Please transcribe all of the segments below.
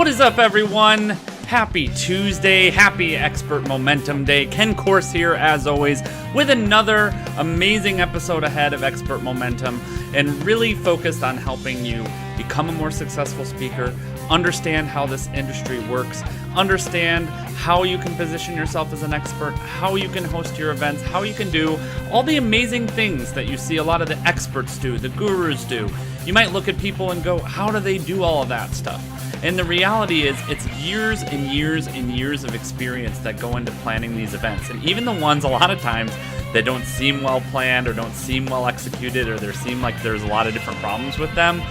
What is up, everyone? Happy Tuesday, happy Expert Momentum Day. Ken Corse here, as always, with another amazing episode ahead of Expert Momentum, and really focused on helping you become a more successful speaker, understand how this industry works, understand how you can position yourself as an expert, how you can host your events, how you can do all the amazing things that you see a lot of the experts do, the gurus do. You might look at people and go, how do they do all of that stuff? And the reality is, it's years and years and years of experience that go into planning these events. And even the ones, a lot of times, that don't seem well planned or don't seem well executed, or there seem like there's a lot of different problems with them.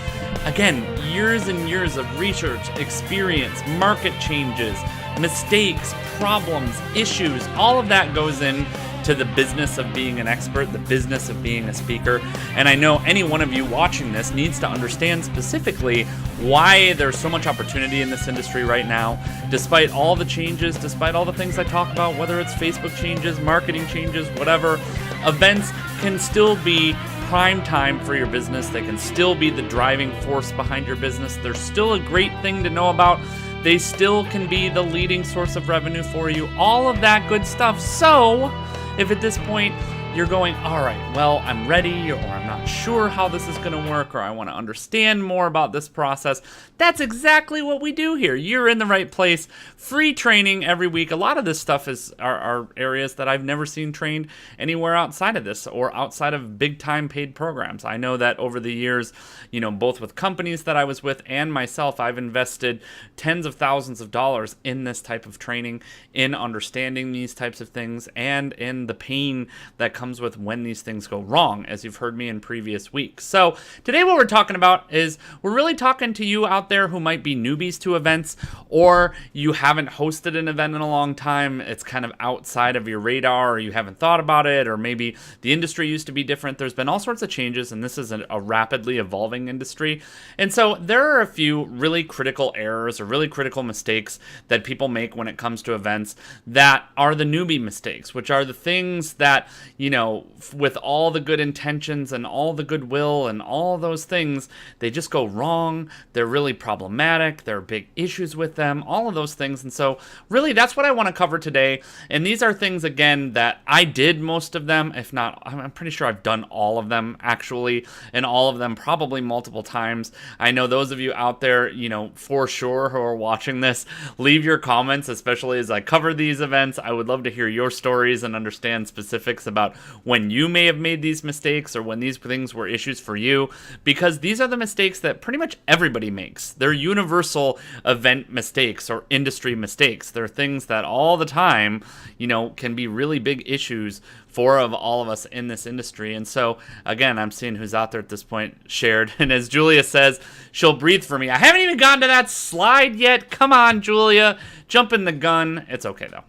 Again, years and years of research, experience, market changes, mistakes, problems, issues, all of that goes in to the business of being an expert, the business of being a speaker. And I know any one of you watching this needs to understand specifically why there's so much opportunity in this industry right now, despite all the changes, despite all the things I talk about, whether it's Facebook changes, marketing changes, whatever. Events can still be prime time for your business. They can still be the driving force behind your business. They're still a great thing to know about. They still can be the leading source of revenue for you, all of that good stuff. So if at this point you're going, all right, well, I'm ready, or I'm not sure how this is going to work, or I want to understand more about this process, that's exactly what we do here. You're in the right place. Free training every week. A lot of this stuff are areas that I've never seen trained anywhere outside of this, or outside of big time paid programs. I know that over the years, both with companies that I was with and myself, I've invested tens of thousands of dollars in this type of training, in understanding these types of things, and in the pain that comes with when these things go wrong, as you've heard me in previous weeks. So today what we're talking about is, we're really talking to you out there who might be newbies to events, or you haven't hosted an event in a long time. It's kind of outside of your radar, or you haven't thought about it, or maybe the industry used to be different. There's been all sorts of changes, and this is a rapidly evolving industry. And so there are a few really critical errors or really critical mistakes that people make when it comes to events that are the newbie mistakes, which are the things that, with all the good intentions and all the goodwill and all those things, they just go wrong. They're really problematic. There are big issues with them, all of those things. And so really that's what I want to cover today. And these are things, again, that I did most of them. If not, I'm pretty sure I've done all of them, actually, and all of them probably multiple times. I know those of you out there, for sure, who are watching this, leave your comments, especially as I cover these events. I would love to hear your stories and understand specifics about when you may have made these mistakes, or when these things were issues for you, because these are the mistakes that pretty much everybody makes. They're universal event mistakes or industry mistakes. They're things that all the time, can be really big issues for all of us in this industry. And so, again, I'm seeing who's out there at this point shared. And as Julia says, she'll breathe for me. I haven't even gotten to that slide yet. Come on, Julia. Jump in the gun. It's okay, though.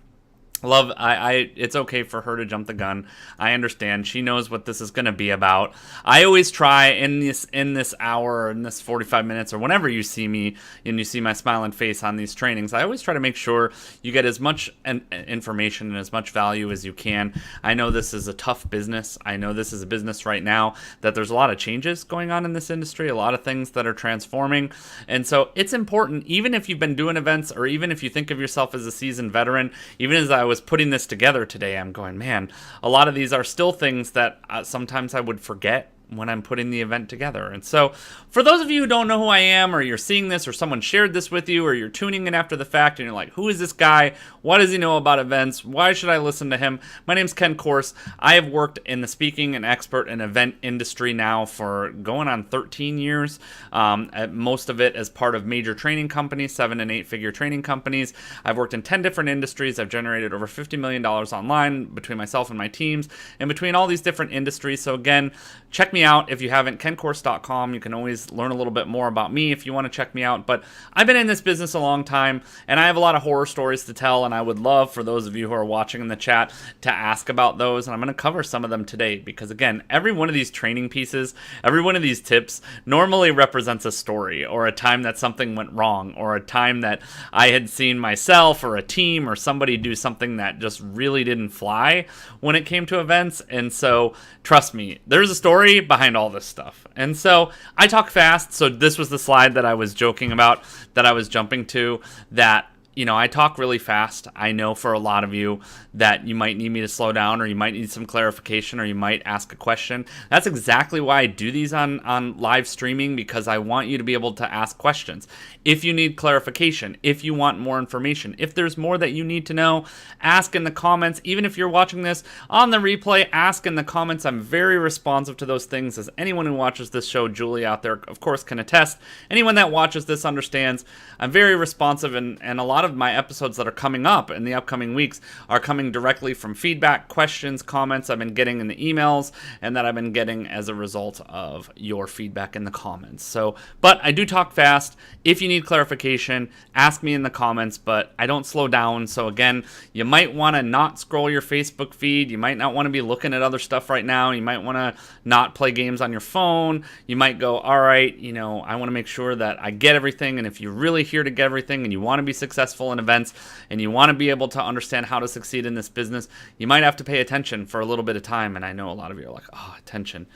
It's okay for her to jump the gun. I understand. She knows what this is going to be about. I always try in this hour, or in this 45 minutes, or whenever you see me and you see my smiling face on these trainings, I always try to make sure you get as much information and as much value as you can. I know this is a tough business. I know this is a business right now that there's a lot of changes going on in this industry, a lot of things that are transforming. And so it's important, even if you've been doing events, or even if you think of yourself as a seasoned veteran, even as I was putting this together today, I'm going, man, a lot of these are still things that sometimes I would forget when I'm putting the event together. And so for those of you who don't know who I am, or you're seeing this, or someone shared this with you, or you're tuning in after the fact and you're like, who is this guy? What does he know about events? Why should I listen to him? My name's Ken Corse. I have worked in the speaking and expert and event industry now for going on 13 years. Most of it as part of major training companies, 7 and 8 figure training companies. I've worked in 10 different industries. I've generated over $50 million online between myself and my teams, and between all these different industries. So again, check me out if you haven't, kencorse.com. You can always learn a little bit more about me if you want to check me out. But I've been in this business a long time, and I have a lot of horror stories to tell, and I would love for those of you who are watching in the chat to ask about those, and I'm going to cover some of them today, because again, every one of these training pieces, every one of these tips normally represents a story, or a time that something went wrong, or a time that I had seen myself or a team or somebody do something that just really didn't fly when it came to events. And so trust me, there's a story behind all this stuff. And so I talk fast. So this was the slide that I was joking about, that I was jumping to, that I talk really fast. I know for a lot of you that you might need me to slow down, or you might need some clarification, or you might ask a question. That's exactly why I do these on live streaming, because I want you to be able to ask questions. If you need clarification, if you want more information, if there's more that you need to know, ask in the comments. Even if you're watching this on the replay, ask in the comments. I'm very responsive to those things, as anyone who watches this show, Julie out there, of course, can attest. Anyone that watches this understands I'm very responsive, and a lot of my episodes that are coming up in the upcoming weeks are coming directly from feedback, questions, comments I've been getting in the emails, and that I've been getting as a result of your feedback in the comments. So, but I do talk fast. If you need clarification, ask me in the comments, but I don't slow down. So again, you might want to not scroll your Facebook feed. You might not want to be looking at other stuff right now. You might want to not play games on your phone. You might go, all right, I want to make sure that I get everything. And if you're really here to get everything and you want to be successful in events and you want to be able to understand how to succeed in this business, you might have to pay attention for a little bit of time. And I know a lot of you are like, oh, attention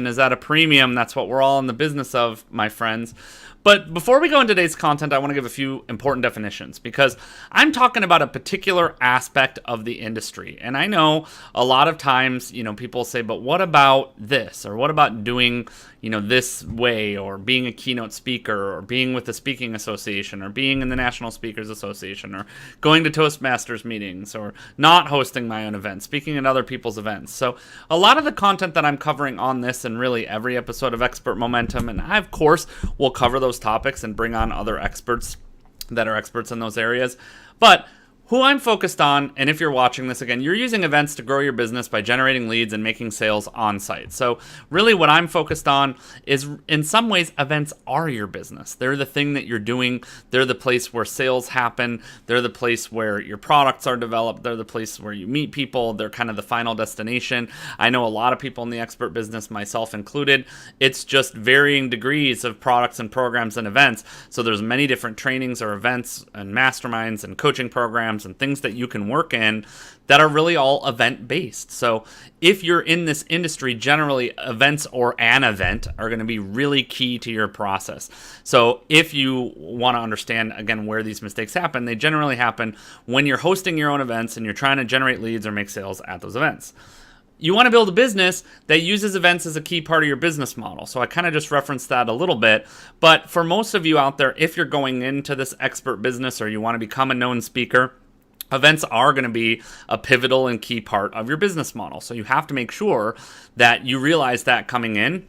is at a premium. That's what we're all in the business of, my friends. But before we go into today's content, I want to give a few important definitions, because I'm talking about a particular aspect of the industry. And I know a lot of times, people say, but what about this? Or what about doing, this way, or being a keynote speaker, or being with the Speaking Association, or being in the National Speakers Association, or going to Toastmasters meetings, or not hosting my own events, speaking at other people's events. So a lot of the content that I'm covering on this, and really every episode of Expert Momentum, and I, of course, will cover those topics and bring on other experts that are experts in those areas. But who I'm focused on, and if you're watching this again, you're using events to grow your business by generating leads and making sales on site. So really what I'm focused on is, in some ways, events are your business. They're the thing that you're doing. They're the place where sales happen. They're the place where your products are developed. They're the place where you meet people. They're kind of the final destination. I know a lot of people in the expert business, myself included. It's just varying degrees of products and programs and events. So there's many different trainings or events and masterminds and coaching programs and things that you can work in that are really all event based. So if you're in this industry, generally events or an event are going to be really key to your process. So if you want to understand, again, where these mistakes happen, they generally happen when you're hosting your own events and you're trying to generate leads or make sales at those events. You want to build a business that uses events as a key part of your business model. So I kind of just referenced that a little bit. But for most of you out there, if you're going into this expert business or you want to become a known speaker, events are going to be a pivotal and key part of your business model. So you have to make sure that you realize that coming in,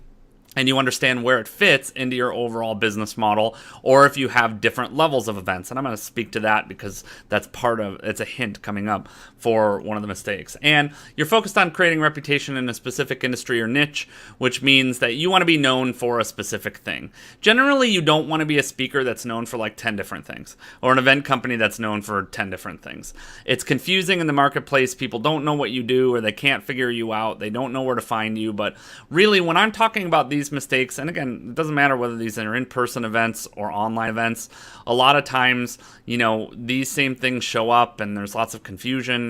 and you understand where it fits into your overall business model, or if you have different levels of events. And I'm going to speak to that because that's it's a hint coming up for one of the mistakes. And you're focused on creating reputation in a specific industry or niche, which means that you want to be known for a specific thing. Generally, you don't want to be a speaker that's known for like 10 different things, or an event company that's known for 10 different things. It's confusing in the marketplace. People don't know what you do, or they can't figure you out. They don't know where to find you. But really, when I'm talking about these mistakes, and again, it doesn't matter whether these are in-person events or online events, a lot of times, these same things show up and there's lots of confusion,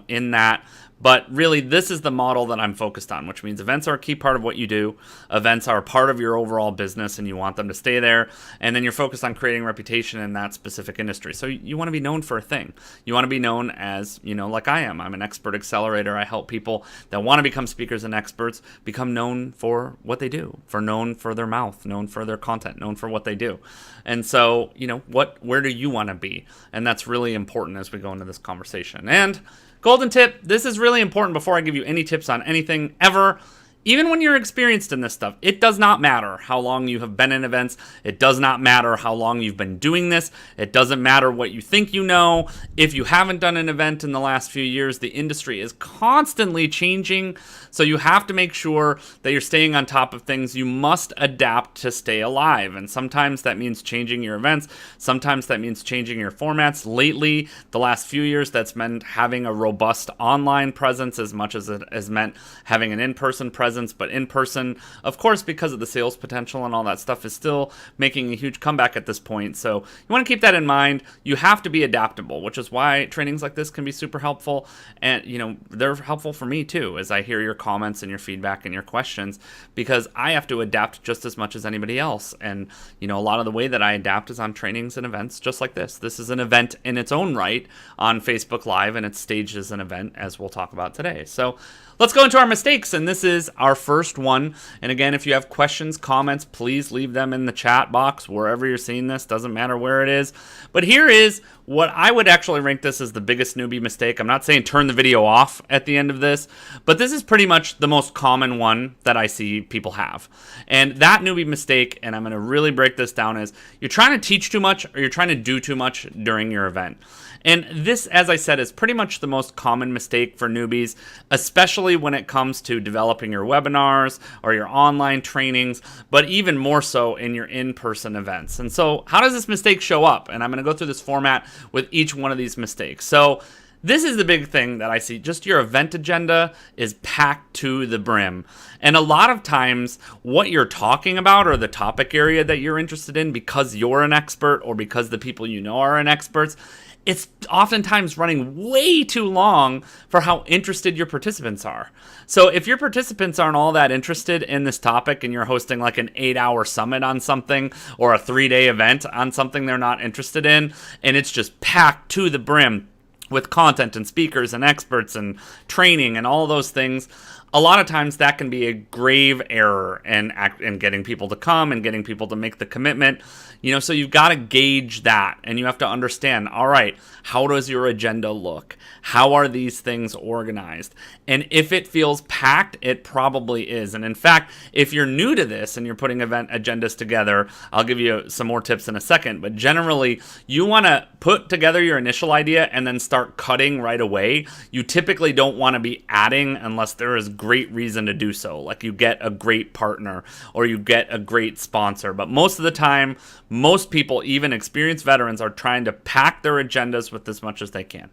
in that. But really, this is the model that I'm focused on, which means events are a key part of what you do. Events are a part of your overall business, and you want them to stay there. And then you're focused on creating reputation in that specific industry. So you want to be known for a thing. You want to be known as, like I am. I'm an expert accelerator. I help people that want to become speakers and experts become known for what they do, known for their mouth, known for their content, known for what they do. And so, where do you want to be? And that's really important as we go into this conversation. And golden tip, this is really important before I give you any tips on anything ever. Even when you're experienced in this stuff, it does not matter how long you have been in events. It does not matter how long you've been doing this. It doesn't matter what you think you know. If you haven't done an event in the last few years, the industry is constantly changing. So you have to make sure that you're staying on top of things. You must adapt to stay alive. And sometimes that means changing your events. Sometimes that means changing your formats. Lately, the last few years, that's meant having a robust online presence as much as it has meant having an in-person presence. presence, but in person, of course, because of the sales potential and all that stuff, is still making a huge comeback at this point. So you want to keep that in mind. You have to be adaptable, which is why trainings like this can be super helpful. And, they're helpful for me too, as I hear your comments and your feedback and your questions, because I have to adapt just as much as anybody else. And, a lot of the way that I adapt is on trainings and events just like this. This is an event in its own right on Facebook Live, and it's staged as an event, as we'll talk about today. So let's go into our mistakes, and this is our first one. And again, if you have questions, comments, please leave them in the chat box wherever you're seeing this. Doesn't matter where it is. But here is what I would actually rank this as the biggest newbie mistake. I'm not saying turn the video off at the end of this, but this is pretty much the most common one that I see people have. And that newbie mistake, and I'm going to really break this down, is you're trying to teach too much or you're trying to do too much during your event. And this, as I said, is pretty much the most common mistake for newbies, especially when it comes to developing your webinars or your online trainings, but even more so in your in-person events. And so how does this mistake show up? And I'm going to go through this format with each one of these mistakes. So this is the big thing that I see. Just your event agenda is packed to the brim. And a lot of times what you're talking about or the topic area that you're interested in, because you're an expert or because the people you know are an experts, it's oftentimes running way too long for how interested your participants are. So if your participants aren't all that interested in this topic and you're hosting like an 8-hour summit on something or a 3-day event on something they're not interested in, and it's just packed to the brim with content and speakers and experts and training and all those things, a lot of times that can be a grave error in getting people to come and getting people to make the commitment. So you've got to gauge that, and you have to understand, all right, how does your agenda look? How are these things organized? And if it feels packed, it probably is. And in fact, if you're new to this and you're putting event agendas together, I'll give you some more tips in a second, but generally you want to put together your initial idea and then start cutting right away. You typically don't want to be adding unless there is great reason to do so, like you get a great partner or you get a great sponsor. But most of the time, most people, even experienced veterans, are trying to pack their agendas with as much as they can.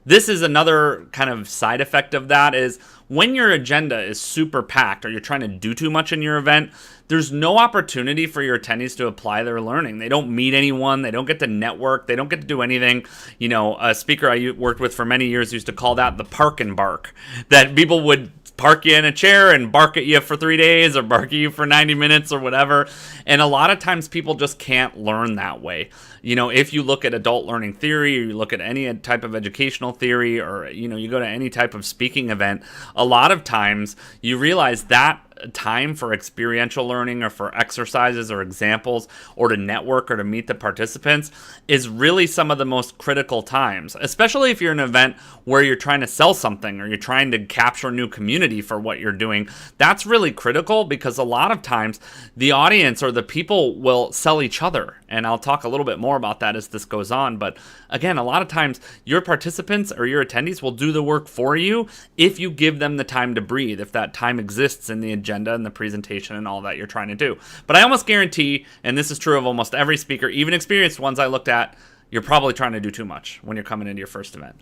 This is another kind of side effect of that, is when your agenda is super packed or you're trying to do too much in your event, there's no opportunity for your attendees to apply their learning. They don't meet anyone. They don't get to network. They don't get to do anything. A speaker I worked with for many years used to call that the park and bark, that people would park you in a chair and bark at you for 3 days or bark at you for 90 minutes or whatever. And a lot of times people just can't learn that way. If you look at adult learning theory or you look at any type of educational theory or, you go to any type of speaking event, a lot of times you realize that time for experiential learning or for exercises or examples or to network or to meet the participants is really some of the most critical times, especially if you're in an event where you're trying to sell something or you're trying to capture a new community for what you're doing. That's really critical because a lot of times the audience or the people will sell each other. And I'll talk a little bit more about that as this goes on. But again, a lot of times your participants or your attendees will do the work for you if you give them the time to breathe, if that time exists in the agenda and the presentation and all that you're trying to do. But I almost guarantee, and this is true of almost every speaker, even experienced ones I looked at, you're probably trying to do too much when you're coming into your first event.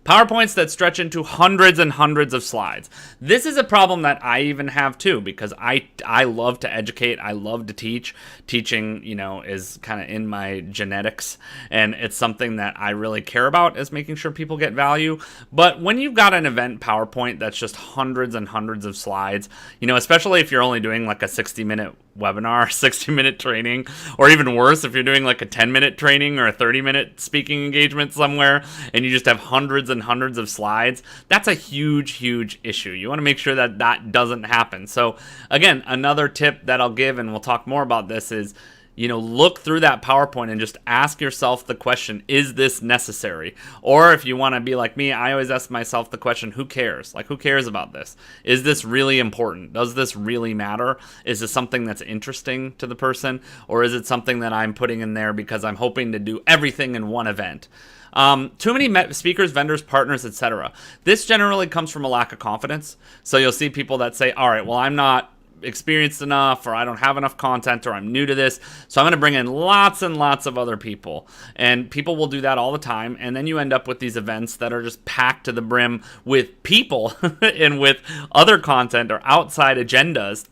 PowerPoints that stretch into hundreds and hundreds of slides. This is a problem that I even have too, because I love to educate. I love to teach. Teaching, is kind of in my genetics, and it's something that I really care about, is making sure people get value. But when you've got an event PowerPoint that's just hundreds and hundreds of slides, especially if you're only doing like a 60-minute webinar, 60-minute training, or even worse, if you're doing like a 10-minute training or a 30-minute speaking engagement somewhere, and you just have hundreds and hundreds of slides, that's a huge, huge issue. You want to make sure that that doesn't happen. So again, another tip that I'll give, and we'll talk more about this, is look through that PowerPoint and just ask yourself the question, is this necessary? Or if you want to be like me, I always ask myself the question, who cares? Like, who cares about this? Is this really important? Does this really matter? Is this something that's interesting to the person? Or is it something that I'm putting in there because I'm hoping to do everything in one event? Too many speakers, vendors, partners, etc. This generally comes from a lack of confidence. So you'll see people that say, all right, well, I'm not experienced enough, or I don't have enough content, or I'm new to this, so I'm going to bring in lots and lots of other people. And people will do that all the time, and then you end up with these events that are just packed to the brim with people and with other content or outside agendas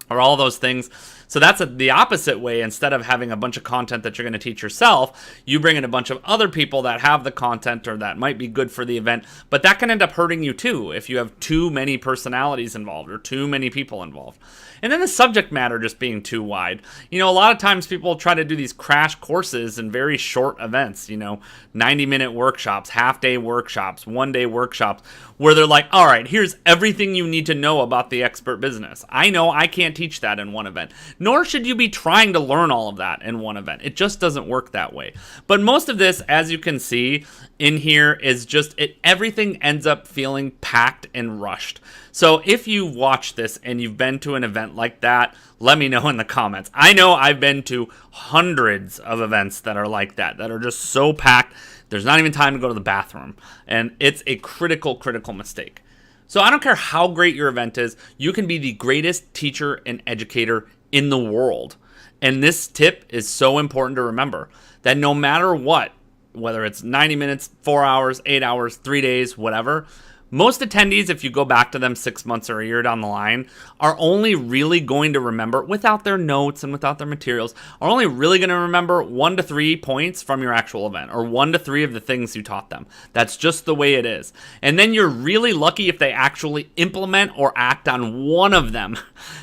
or all those things. So that's the opposite way. Instead of having a bunch of content that you're going to teach yourself, you bring in a bunch of other people that have the content or that might be good for the event, but that can end up hurting you too if you have too many personalities involved or too many people involved. And then the subject matter just being too wide. A lot of times people try to do these crash courses in very short events, 90-minute workshops, half-day workshops, one-day workshops, where they're like, all right, here's everything you need to know about the expert business. I know I can't teach that in one event, nor should you be trying to learn all of that in one event. It just doesn't work that way. But most of this, as you can see in here, is just everything ends up feeling packed and rushed. So if you watch this and you've been to an event like that, let me know in the comments. I know I've been to hundreds of events that are like that are just so packed, there's not even time to go to the bathroom. And it's a critical mistake. So I don't care how great your event is, you can be the greatest teacher and educator in the world. And this tip is so important to remember, that no matter what, whether it's 90 minutes, 4 hours, 8 hours, 3 days, whatever, most attendees, if you go back to them 6 months or a year down the line, are only really going to remember, without their notes and without their materials, are only really going to remember 1 to 3 points from your actual event, or 1 to 3 of the things you taught them. That's just the way it is. And then you're really lucky if they actually implement or act on one of them.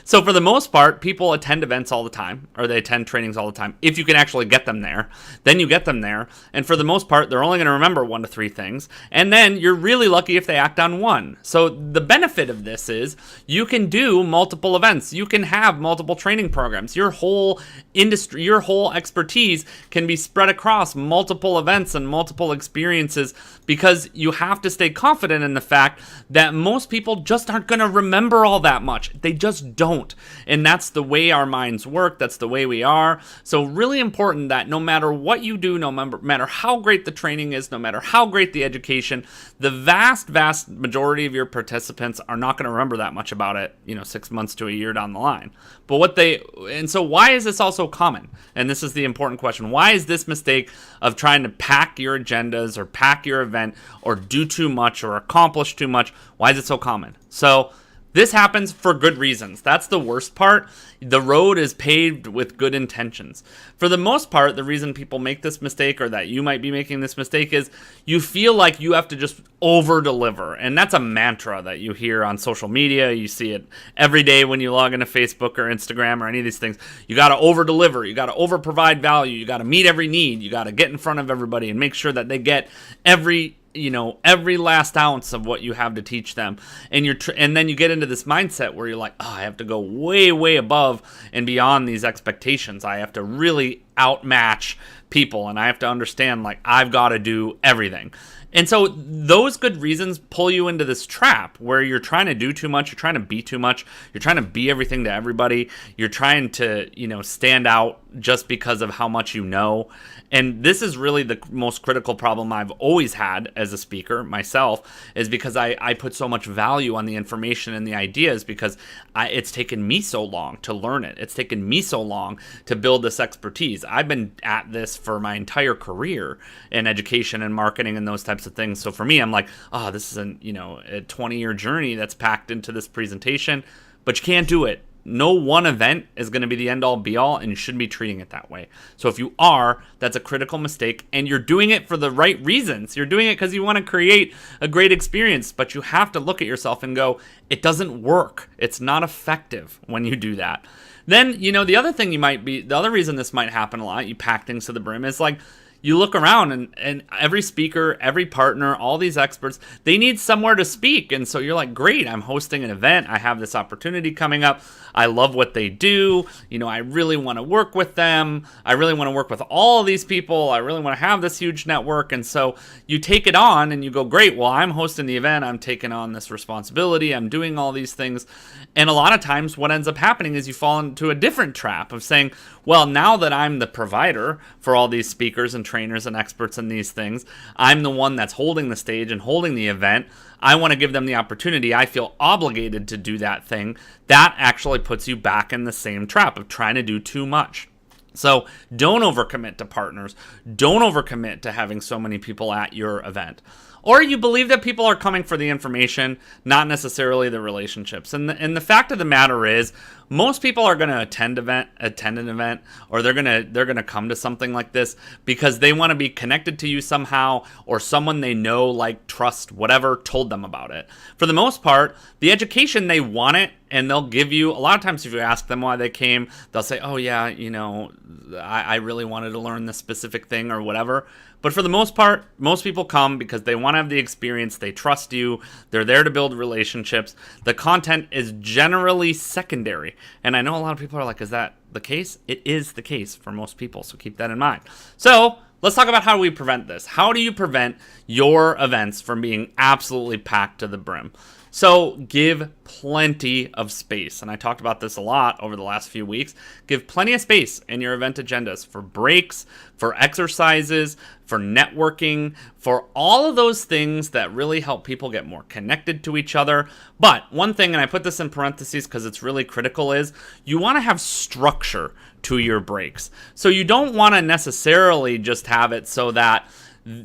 So for the most part, people attend events all the time, or they attend trainings all the time. If you can actually get them there, then you get them there. And for the most part, they're only going to remember 1 to 3 things. And then you're really lucky if they act on one. So the benefit of this is you can do multiple events. You can have multiple training programs. Your whole industry, your whole expertise can be spread across multiple events and multiple experiences, because you have to stay confident in the fact that most people just aren't going to remember all that much. They just don't. And that's the way our minds work. That's the way we are. So really important that no matter what you do, no matter how great the training is, no matter how great the education, the vast majority of your participants are not going to remember that much about it, 6 months to a year down the line. But so why is this also common? And this is the important question. Why is this mistake of trying to pack your agendas or pack your event or do too much or accomplish too much? Why is it so common? So this happens for good reasons. That's the worst part. The road is paved with good intentions. For the most part, the reason people make this mistake, or that you might be making this mistake, is you feel like you have to just over-deliver. And that's a mantra that you hear on social media. You see it every day when you log into Facebook or Instagram or any of these things. You got to over-deliver. You got to over-provide value. You got to meet every need. You got to get in front of everybody and make sure that they get every last ounce of what you have to teach them. And then you get into this mindset where you're like, oh, I have to go way, way above and beyond these expectations. I have to really outmatch people, and I have to understand, like, I've got to do everything. And so those good reasons pull you into this trap where you're trying to do too much, you're trying to be too much, you're trying to be everything to everybody, you're trying to, stand out just because of how much you know. And this is really the most critical problem I've always had as a speaker myself, is because I put so much value on the information and the ideas, because it's taken me so long to learn it. It's taken me so long to build this expertise. I've been at this for my entire career in education and marketing and those types of things. So for me, I'm like, oh, this is a 20-year journey that's packed into this presentation, but you can't do it. No one event is going to be the end-all be-all, and you shouldn't be treating it that way. So if you are, that's a critical mistake, and you're doing it for the right reasons. You're doing it because you want to create a great experience, but you have to look at yourself and go, it doesn't work. It's not effective when you do that. Then, the other reason this might happen a lot, you pack things to the brim, is like, you look around and every speaker, every partner, all these experts, they need somewhere to speak. And so you're like, great, I'm hosting an event. I have this opportunity coming up. I love what they do. I really want to work with them. I really want to work with all of these people. I really want to have this huge network. And so you take it on and you go, great, well, I'm hosting the event. I'm taking on this responsibility. I'm doing all these things. And a lot of times what ends up happening is you fall into a different trap of saying, well, now that I'm the provider for all these speakers and trainers and experts in these things. I'm the one that's holding the stage and holding the event. I want to give them the opportunity. I feel obligated to do that thing. That actually puts you back in the same trap of trying to do too much. So don't overcommit to partners. Don't overcommit to having so many people at your event. Or you believe that people are coming for the information, not necessarily the relationships. And the fact of the matter is, most people are going to attend an event, or they're going to come to something like this because they want to be connected to you somehow, or someone they know, like, trust, whatever, told them about it. For the most part, the education, they want it, and they'll give you, a lot of times if you ask them why they came, they'll say, oh yeah, I really wanted to learn this specific thing or whatever. But for the most part, most people come because they want to have the experience, they trust you, they're there to build relationships. The content is generally secondary. And I know a lot of people are like, is that the case? It is the case for most people, so keep that in mind. So let's talk about how we prevent this. How do you prevent your events from being absolutely packed to the brim? So give plenty of space. And I talked about this a lot over the last few weeks. Give plenty of space in your event agendas for breaks, for exercises, for networking, for all of those things that really help people get more connected to each other. But one thing, and I put this in parentheses because it's really critical, is you want to have structure to your breaks. So you don't want to necessarily just have it so that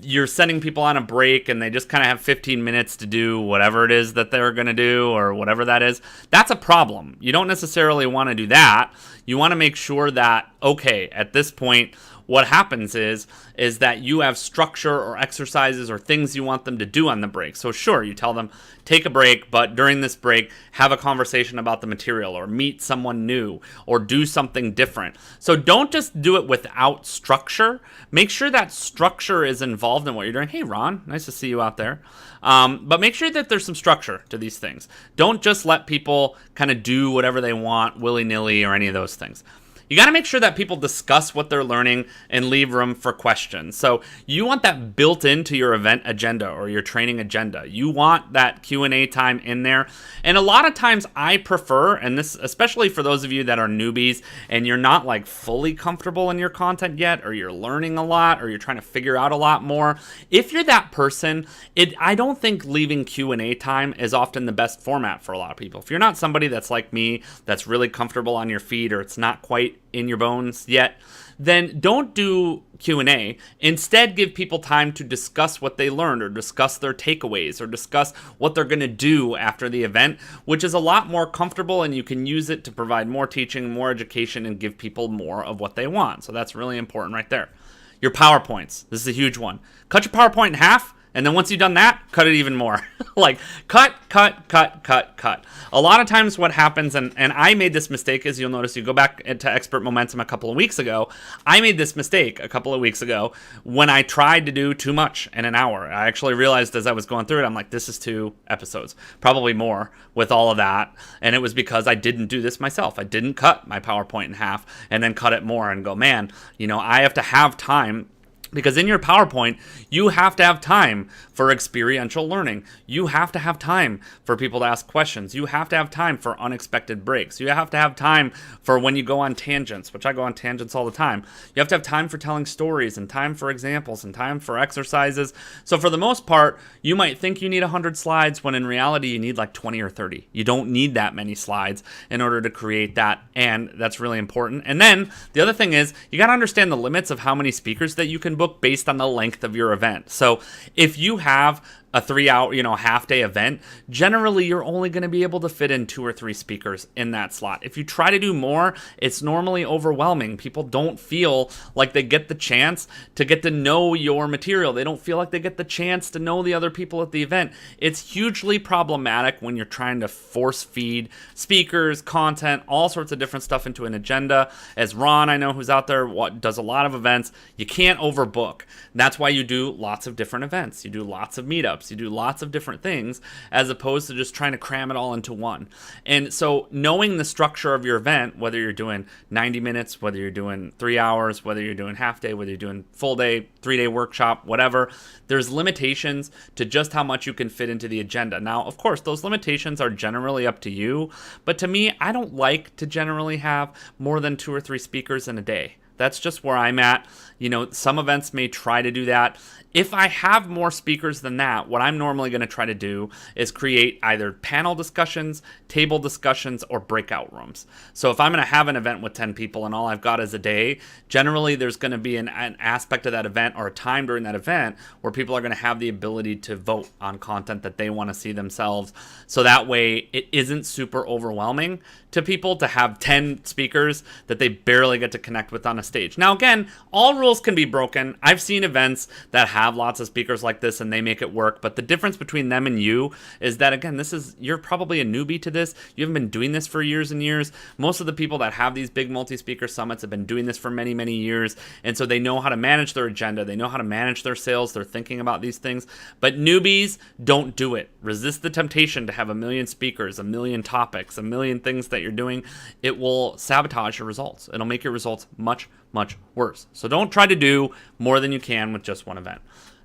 you're sending people on a break and they just kind of have 15 minutes to do whatever it is that they're going to do or whatever that is. That's a problem. You don't necessarily want to do that. You want to make sure that, okay, at this point, what happens is that you have structure or exercises or things you want them to do on the break. So sure, you tell them, take a break, but during this break, have a conversation about the material or meet someone new or do something different. So don't just do it without structure. Make sure that structure is involved in what you're doing. Hey, Ron, nice to see you out there. But make sure that there's some structure to these things. Don't just let people kind of do whatever they want willy-nilly or any of those things. You got to make sure that people discuss what they're learning and leave room for questions. So you want that built into your event agenda or your training agenda. You want that Q&A time in there. And a lot of times I prefer, and this especially for those of you that are newbies and you're not like fully comfortable in your content yet, or you're learning a lot, or you're trying to figure out a lot more. If you're that person, I don't think leaving Q&A time is often the best format for a lot of people. If you're not somebody that's like me, that's really comfortable on your feet, or it's not quite in your bones yet, then don't do Q&A. Instead, give people time to discuss what they learned or discuss their takeaways or discuss what they're going to do after the event, which is a lot more comfortable, and you can use it to provide more teaching, more education, and give people more of what they want. So that's really important right there. Your PowerPoints. This is a huge one. Cut your PowerPoint in half. And then once you've done that, cut it even more. Like, cut. A lot of times what happens, and I made this mistake, as you'll notice, you go back to Expert Momentum a couple of weeks ago, I made this mistake a couple of weeks ago when I tried to do too much in an hour. I actually realized as I was going through it, I'm like, this is 2 episodes, probably more with all of that. And it was because I didn't do this myself. I didn't cut my PowerPoint in half and then cut it more and go, man, I have to have time. Because in your PowerPoint, you have to have time for experiential learning. You have to have time for people to ask questions. You have to have time for unexpected breaks. You have to have time for when you go on tangents, which I go on tangents all the time. You have to have time for telling stories and time for examples and time for exercises. So for the most part, you might think you need 100 slides when in reality you need like 20 or 30. You don't need that many slides in order to create that, and that's really important. And then the other thing is you got to understand the limits of how many speakers that you can book based on the length of your event. So if you have a 3-hour, half-day event, generally you're only going to be able to fit in 2 or 3 speakers in that slot. If you try to do more, it's normally overwhelming. People don't feel like they get the chance to get to know your material. They don't feel like they get the chance to know the other people at the event. It's hugely problematic when you're trying to force feed speakers, content, all sorts of different stuff into an agenda. As Ron, I know, who's out there, does a lot of events, you can't overbook. That's why you do lots of different events. You do lots of meetups. You do lots of different things as opposed to just trying to cram it all into one. And so knowing the structure of your event, whether you're doing 90 minutes, whether you're doing 3 hours, whether you're doing half day, whether you're doing full day, 3-day workshop, whatever, there's limitations to just how much you can fit into the agenda. Now, of course, those limitations are generally up to you, but to me, I don't like to generally have more than 2 or 3 speakers in a day. That's just where I'm at. Some events may try to do that. If I have more speakers than that, what I'm normally going to try to do is create either panel discussions, table discussions, or breakout rooms. So if I'm going to have an event with 10 people and all I've got is a day, generally there's going to be an aspect of that event or a time during that event where people are going to have the ability to vote on content that they want to see themselves. So that way it isn't super overwhelming to people to have 10 speakers that they barely get to connect with on a stage. Now, again, all rules can be broken. I've seen events that have lots of speakers like this and they make it work, but the difference between them and you is that, again, you're probably a newbie to this. You haven't been doing this for years and years. Most of the people that have these big multi-speaker summits have been doing this for many, many years, and so they know how to manage their agenda. They know how to manage their sales. They're thinking about these things, but newbies don't do it. Resist the temptation to have a million speakers, a million topics, a million things that you're doing. It will sabotage your results. It'll make your results much, much worse. So don't try to do more than you can with just one event.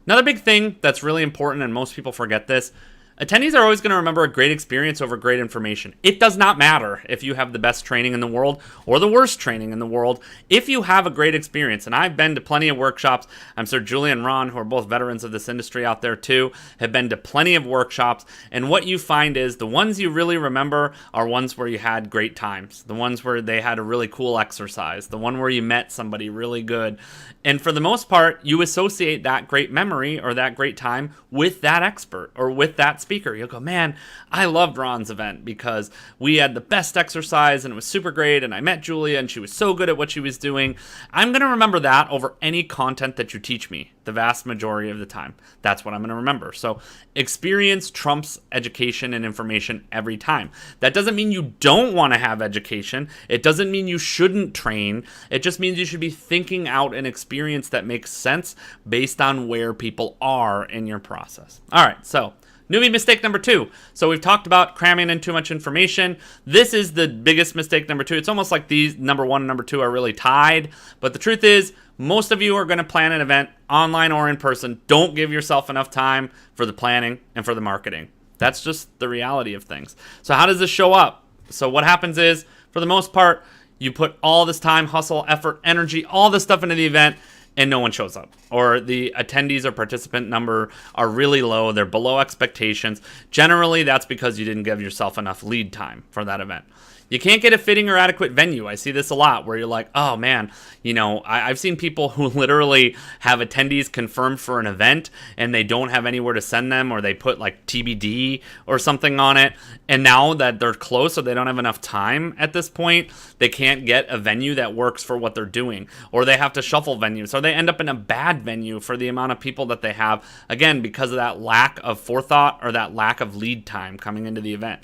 Another big thing that's really important, and most people forget this, attendees are always going to remember a great experience over great information. It does not matter if you have the best training in the world or the worst training in the world. If you have a great experience, and I've been to plenty of workshops, I'm sure Julie and Ron, who are both veterans of this industry out there too, have been to plenty of workshops, and what you find is the ones you really remember are ones where you had great times, the ones where they had a really cool exercise, the one where you met somebody really good. And for the most part, you associate that great memory or that great time with that expert or with that speaker. You'll go, man, I loved Ron's event because we had the best exercise and it was super great, and I met Julia and she was so good at what she was doing. I'm going to remember that over any content that you teach me the vast majority of the time. That's what I'm going to remember. So experience trumps education and information every time. That doesn't mean you don't want to have education. It doesn't mean you shouldn't train. It just means you should be thinking out an experience that makes sense based on where people are in your process. All right, so newbie mistake number 2. So we've talked about cramming in too much information. This is the biggest mistake number 2. It's almost like these number 1 and number 2 are really tied. But the truth is, most of you are going to plan an event online or in person. Don't give yourself enough time for the planning and for the marketing. That's just the reality of things. So how does this show up? So what happens is, for the most part, you put all this time, hustle, effort, energy, all this stuff into the event, and no one shows up, or the attendees or participant number are really low. They're below expectations. Generally, that's because you didn't give yourself enough lead time for that event. You can't get a fitting or adequate venue. I see this a lot where you're like, oh man, I've seen people who literally have attendees confirmed for an event and they don't have anywhere to send them, or they put like TBD or something on it. And now that they're close or they don't have enough time at this point, they can't get a venue that works for what they're doing, or they have to shuffle venues, or they end up in a bad venue for the amount of people that they have, again, because of that lack of forethought or that lack of lead time coming into the event.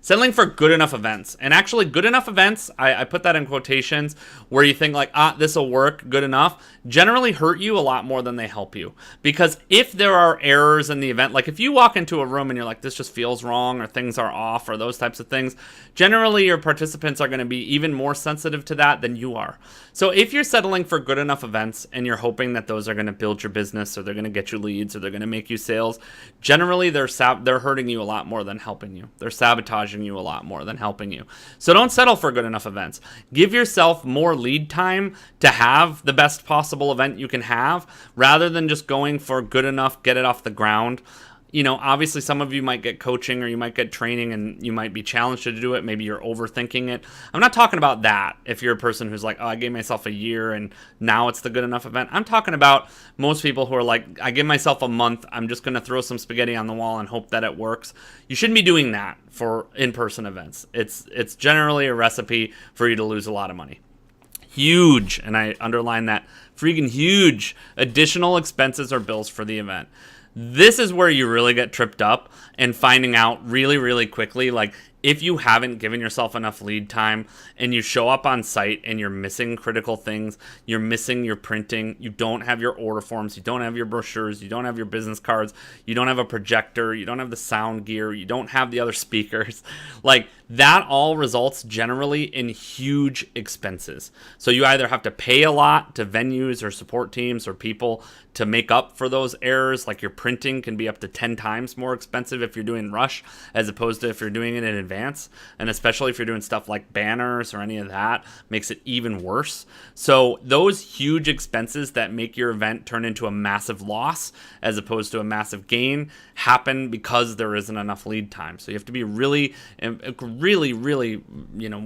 Settling for good enough events. And actually, good enough events, I put that in quotations, where you think like, this will work, good enough, generally hurt you a lot more than they help you. Because if there are errors in the event, like if you walk into a room and you're like, this just feels wrong, or things are off, or those types of things, generally your participants are going to be even more sensitive to that than you are. So if you're settling for good enough events and you're hoping that those are going to build your business, or they're going to get you leads, or they're going to make you sales, generally they're hurting you a lot more than helping you. They're sabotaging you a lot more than helping you. So don't settle for good enough events. Give yourself more lead time to have the best possible event you can have, rather than just going for good enough, get it off the ground. Obviously some of you might get coaching or you might get training and you might be challenged to do it. Maybe you're overthinking it. I'm not talking about that if you're a person who's like, I gave myself a year and now it's the good enough event. I'm talking about most people who are like, I give myself a month. I'm just going to throw some spaghetti on the wall and hope that it works. You shouldn't be doing that for in-person events. It's generally a recipe for you to lose a lot of money. Huge, and I underline that, freaking huge additional expenses or bills for the event. This is where you really get tripped up and finding out really, really quickly, like if you haven't given yourself enough lead time and you show up on site and you're missing critical things, you're missing your printing, you don't have your order forms, you don't have your brochures, you don't have your business cards, you don't have a projector, you don't have the sound gear, you don't have the other speakers, like that all results generally in huge expenses. So you either have to pay a lot to venues or support teams or people to make up for those errors, like your printing can be up to 10 times more expensive if you're doing rush as opposed to if you're doing it in advance. advance. And especially if you're doing stuff like banners or any of that, makes it even worse. So those huge expenses that make your event turn into a massive loss as opposed to a massive gain happen because there isn't enough lead time. So you have to be really,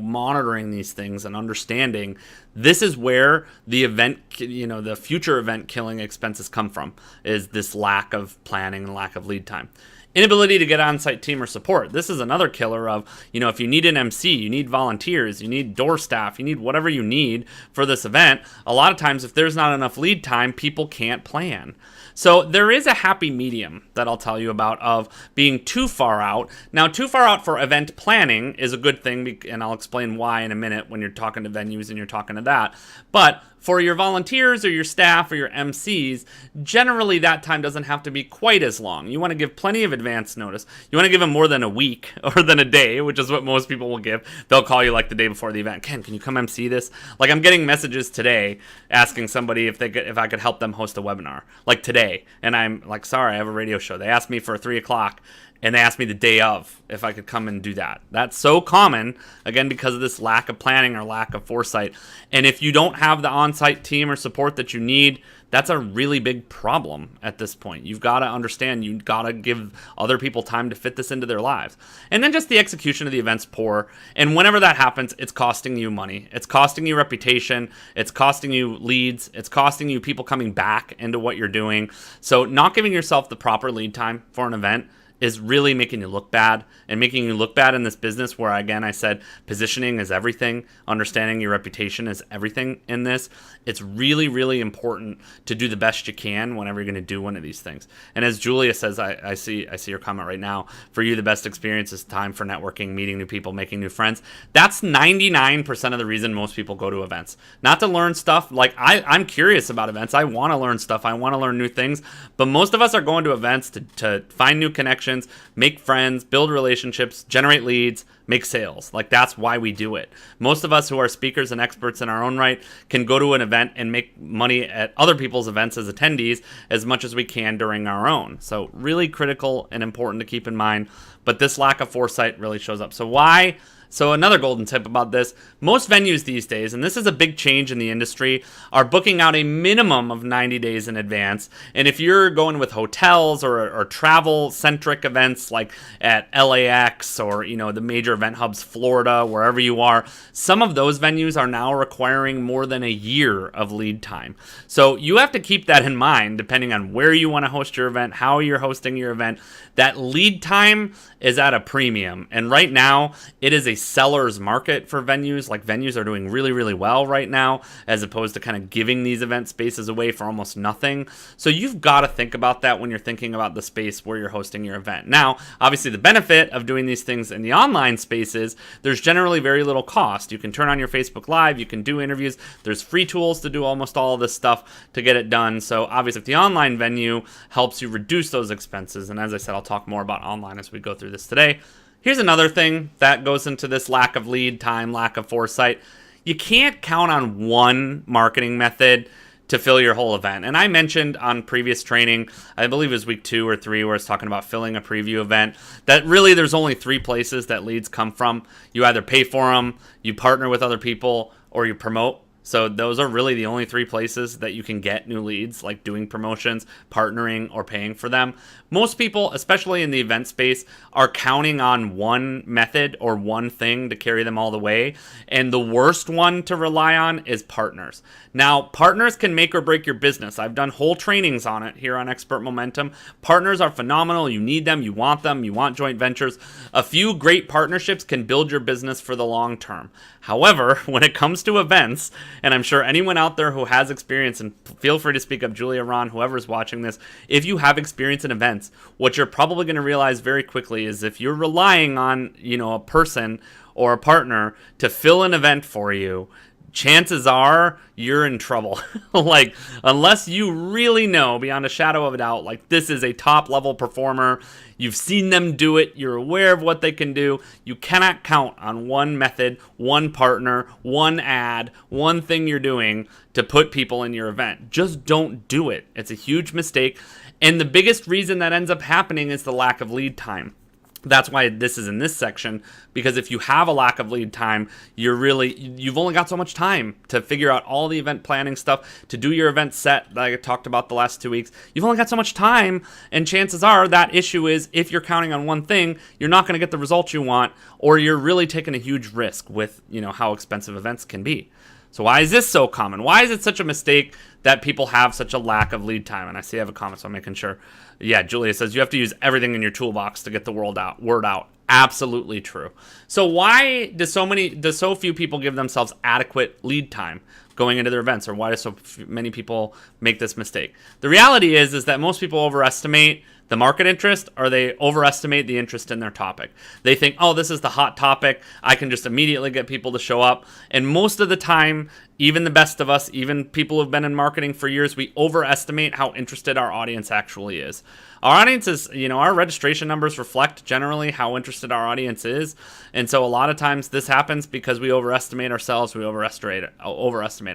monitoring these things and understanding this is where the event, the future event killing expenses come from, is this lack of planning and lack of lead time. Inability to get on-site team or support. This is another killer of, if you need an MC, you need volunteers, you need door staff, you need whatever you need for this event. A lot of times, if there's not enough lead time, people can't plan. So there is a happy medium that I'll tell you about of being too far out. Now, too far out for event planning is a good thing, and I'll explain why in a minute when you're talking to venues and you're talking to that. But for your volunteers or your staff or your MCs, generally that time doesn't have to be quite as long. You want to give plenty of advance notice. You want to give them more than a week or than a day, which is what most people will give. They'll call you like the day before the event. Ken, can you come MC this? Like, I'm getting messages today asking somebody if I could help them host a webinar, like today. And I'm like, sorry, I have a radio show. They asked me for 3 o'clock. And they asked me the day of if I could come and do that. That's so common, again, because of this lack of planning or lack of foresight. And if you don't have the on-site team or support that you need, that's a really big problem at this point. You've got to understand, you've got to give other people time to fit this into their lives. And then just the execution of the event's poor. And whenever that happens, it's costing you money. It's costing you reputation. It's costing you leads. It's costing you people coming back into what you're doing. So not giving yourself the proper lead time for an event is really making you look bad, and making you look bad in this business where, again, I said positioning is everything. Understanding your reputation is everything in this. It's really, really important to do the best you can whenever you're going to do one of these things. And as Julia says, I see your comment right now. For you, the best experience is time for networking, meeting new people, making new friends. That's 99% of the reason most people go to events. Not to learn stuff. Like, I'm curious about events. I want to learn stuff. I want to learn new things. But most of us are going to events to find new connections, make friends, build relationships, generate leads, make sales. Like, that's why we do it. Most of us who are speakers and experts in our own right can go to an event and make money at other people's events as attendees as much as we can during our own. So really critical and important to keep in mind. But this lack of foresight really shows up. So why? So another golden tip about this, most venues these days, and this is a big change in the industry, are booking out a minimum of 90 days in advance. And if you're going with hotels or travel-centric events like at LAX or, the major event hubs, Florida, wherever you are, some of those venues are now requiring more than a year of lead time. So you have to keep that in mind, depending on where you want to host your event, how you're hosting your event. That lead time is at a premium. And right now, it is a seller's market for venues. Like, venues are doing really, really well right now, as opposed to kind of giving these event spaces away for almost nothing. So you've got to think about that when you're thinking about the space where you're hosting your event. Now, obviously, the benefit of doing these things in the online spaces, there's generally very little cost. You can turn on your Facebook Live, you can do interviews, there's free tools to do almost all of this stuff to get it done. So obviously, if the online venue helps you reduce those expenses, and as I said, I'll talk more about online as we go through this today. Here's another thing that goes into this lack of lead time, lack of foresight. You can't count on one marketing method to fill your whole event. And I mentioned on previous training, I believe it was week 2 or 3, where I was talking about filling a preview event, that really there's only 3 places that leads come from. You either pay for them, you partner with other people, or you promote. So those are really the only 3 places that you can get new leads, like doing promotions, partnering, or paying for them. Most people, especially in the event space, are counting on one method or one thing to carry them all the way. And the worst one to rely on is partners. Now, partners can make or break your business. I've done whole trainings on it here on Expert Momentum. Partners are phenomenal. You need them. You want joint ventures. A few great partnerships can build your business for the long term. However, when it comes to events, and I'm sure anyone out there who has experience, and feel free to speak up, Julia, Ron, whoever's watching this, if you have experience in events, what you're probably going to realize very quickly is if you're relying on, a person or a partner to fill an event for you, chances are you're in trouble. Like, unless you really know beyond a shadow of a doubt, like, this is a top level performer, you've seen them do it, you're aware of what they can do, you cannot count on one method, one partner, one ad, one thing you're doing to put people in your event. Just don't do it. It's a huge mistake. And the biggest reason that ends up happening is the lack of lead time. That's why this is in this section, because if you have a lack of lead time, you've only got so much time to figure out all the event planning stuff, to do your event set that I talked about the last 2 weeks. You've only got so much time, and chances are that issue is, if you're counting on one thing, you're not going to get the results you want, or you're really taking a huge risk with, how expensive events can be. So why is this so common? Why is it such a mistake that people have such a lack of lead time? And I see I have a comment, so I'm making sure. Yeah, Julia says you have to use everything in your toolbox to get the word out. Absolutely true. So why do so few people give themselves adequate lead time going into their events, or why do so many people make this mistake? The reality is that most people overestimate the market interest, or they overestimate the interest in their topic. They think, oh, this is the hot topic, I can just immediately get people to show up. And most of the time, even the best of us, even people who've been in marketing for years, we overestimate how interested our audience actually is. Our audience is, our registration numbers reflect generally how interested our audience is. And so a lot of times this happens because we overestimate ourselves, we overestimate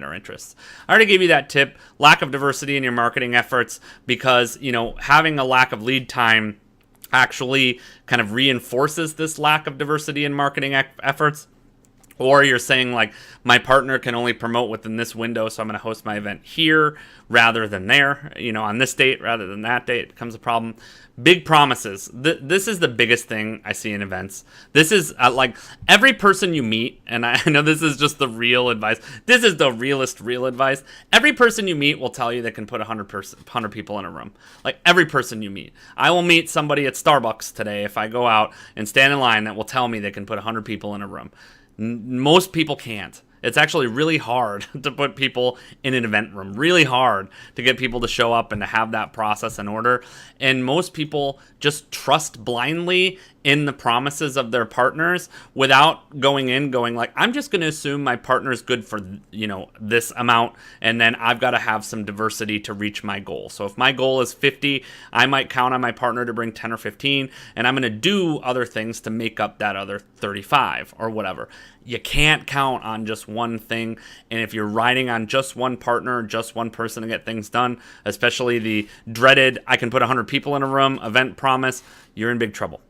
our interests. I already gave you that tip, lack of diversity in your marketing efforts, because, having a lack of lead time actually kind of reinforces this lack of diversity in marketing efforts. Or you're saying, like, my partner can only promote within this window, so I'm going to host my event here rather than there, on this date rather than that date. It becomes a problem. Big promises. This is the biggest thing I see in events. This is like every person you meet, and I know this is just the real advice. This is the real advice. Every person you meet will tell you they can put 100 people in a room. Like, every person you meet. I will meet somebody at Starbucks today if I go out and stand in line that will tell me they can put 100 people in a room. Most people can't. It's actually really hard to put people in an event room, really hard to get people to show up and to have that process in order. And most people just trust blindly in the promises of their partners without going like, I'm just going to assume my partner's good for, this amount, and then I've got to have some diversity to reach my goal. So if my goal is 50, I might count on my partner to bring 10 or 15, and I'm going to do other things to make up that other 35 or whatever. You can't count on just one thing, and if you're riding on just one partner, just one person to get things done, especially the dreaded I can put 100 people in a room event promise, you're in big trouble.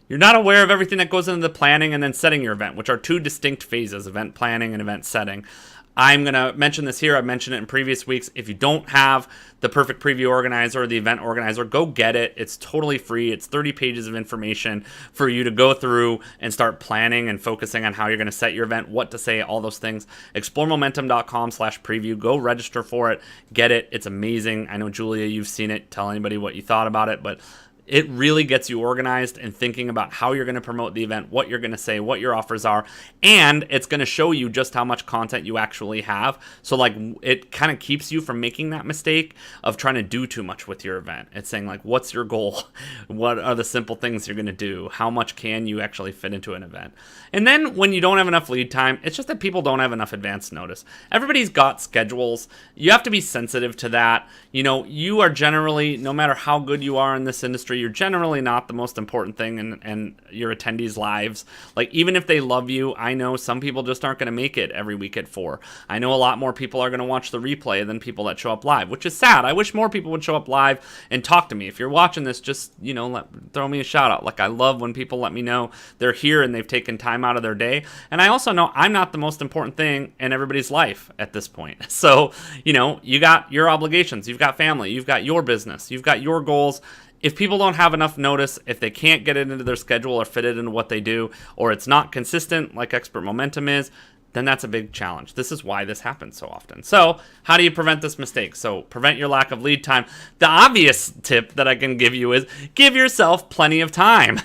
You're not aware of everything that goes into the planning and then setting your event, which are two distinct phases, event planning and event setting. I'm going to mention this here. I've mentioned it in previous weeks. If you don't have the perfect preview organizer or the event organizer, go get it. It's totally free. It's 30 pages of information for you to go through and start planning and focusing on how you're going to set your event, what to say, all those things. ExploreMomentum.com/preview. Go register for it. Get it. It's amazing. I know, Julia, you've seen it. Tell anybody what you thought about it, but it really gets you organized and thinking about how you're going to promote the event, what you're going to say, what your offers are, and it's going to show you just how much content you actually have. So, like, it kind of keeps you from making that mistake of trying to do too much with your event. It's saying, like, what's your goal? What are the simple things you're going to do? How much can you actually fit into an event? And then when you don't have enough lead time, it's just that people don't have enough advance notice. Everybody's got schedules. You have to be sensitive to that. You are generally, no matter how good you are in this industry, you're generally not the most important thing in your attendees' lives. Like, even if they love you, I know some people just aren't going to make it every week at 4. I know a lot more people are going to watch the replay than people that show up live, which is sad. I wish more people would show up live and talk to me. If you're watching this, just, throw me a shout out. Like, I love when people let me know they're here and they've taken time out of their day. And I also know I'm not the most important thing in everybody's life at this point. So, you got your obligations, you've got family, you've got your business, you've got your goals. If people don't have enough notice, if they can't get it into their schedule or fit it into what they do, or it's not consistent like Expert Momentum is, then that's a big challenge. This is why this happens so often. So how do you prevent this mistake? So prevent your lack of lead time. The obvious tip that I can give you is give yourself plenty of time.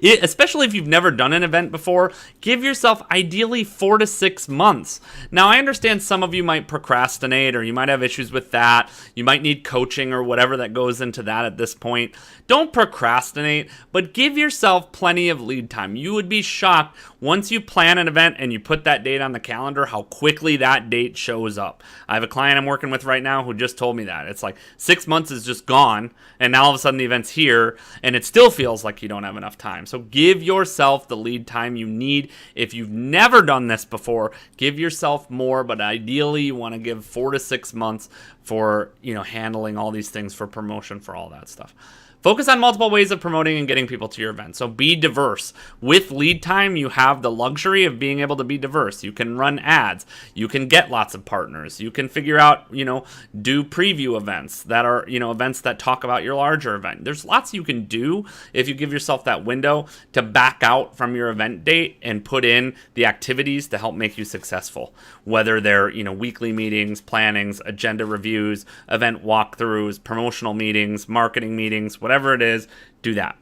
Especially if you've never done an event before, give yourself ideally 4 to 6 months. Now, I understand some of you might procrastinate, or you might have issues with that. You might need coaching or whatever that goes into that at this point. Don't procrastinate, but give yourself plenty of lead time. You would be shocked once you plan an event and you put that date date on the calendar, how quickly that date shows up. I have a client I'm working with right now who just told me that. It's like 6 months is just gone, and now all of a sudden the event's here, and it still feels like you don't have enough time. So give yourself the lead time you need. If you've never done this before, give yourself more, but ideally you want to give 4 to 6 months for, handling all these things, for promotion, for all that stuff. Focus on multiple ways of promoting and getting people to your event. So be diverse. With lead time, you have the luxury of being able to be diverse. You can run ads. You can get lots of partners. You can figure out, do preview events that are, events that talk about your larger event. There's lots you can do if you give yourself that window to back out from your event date and put in the activities to help make you successful. Whether they're, weekly meetings, plannings, agenda reviews, event walkthroughs, promotional meetings, marketing meetings, whatever it is, do that.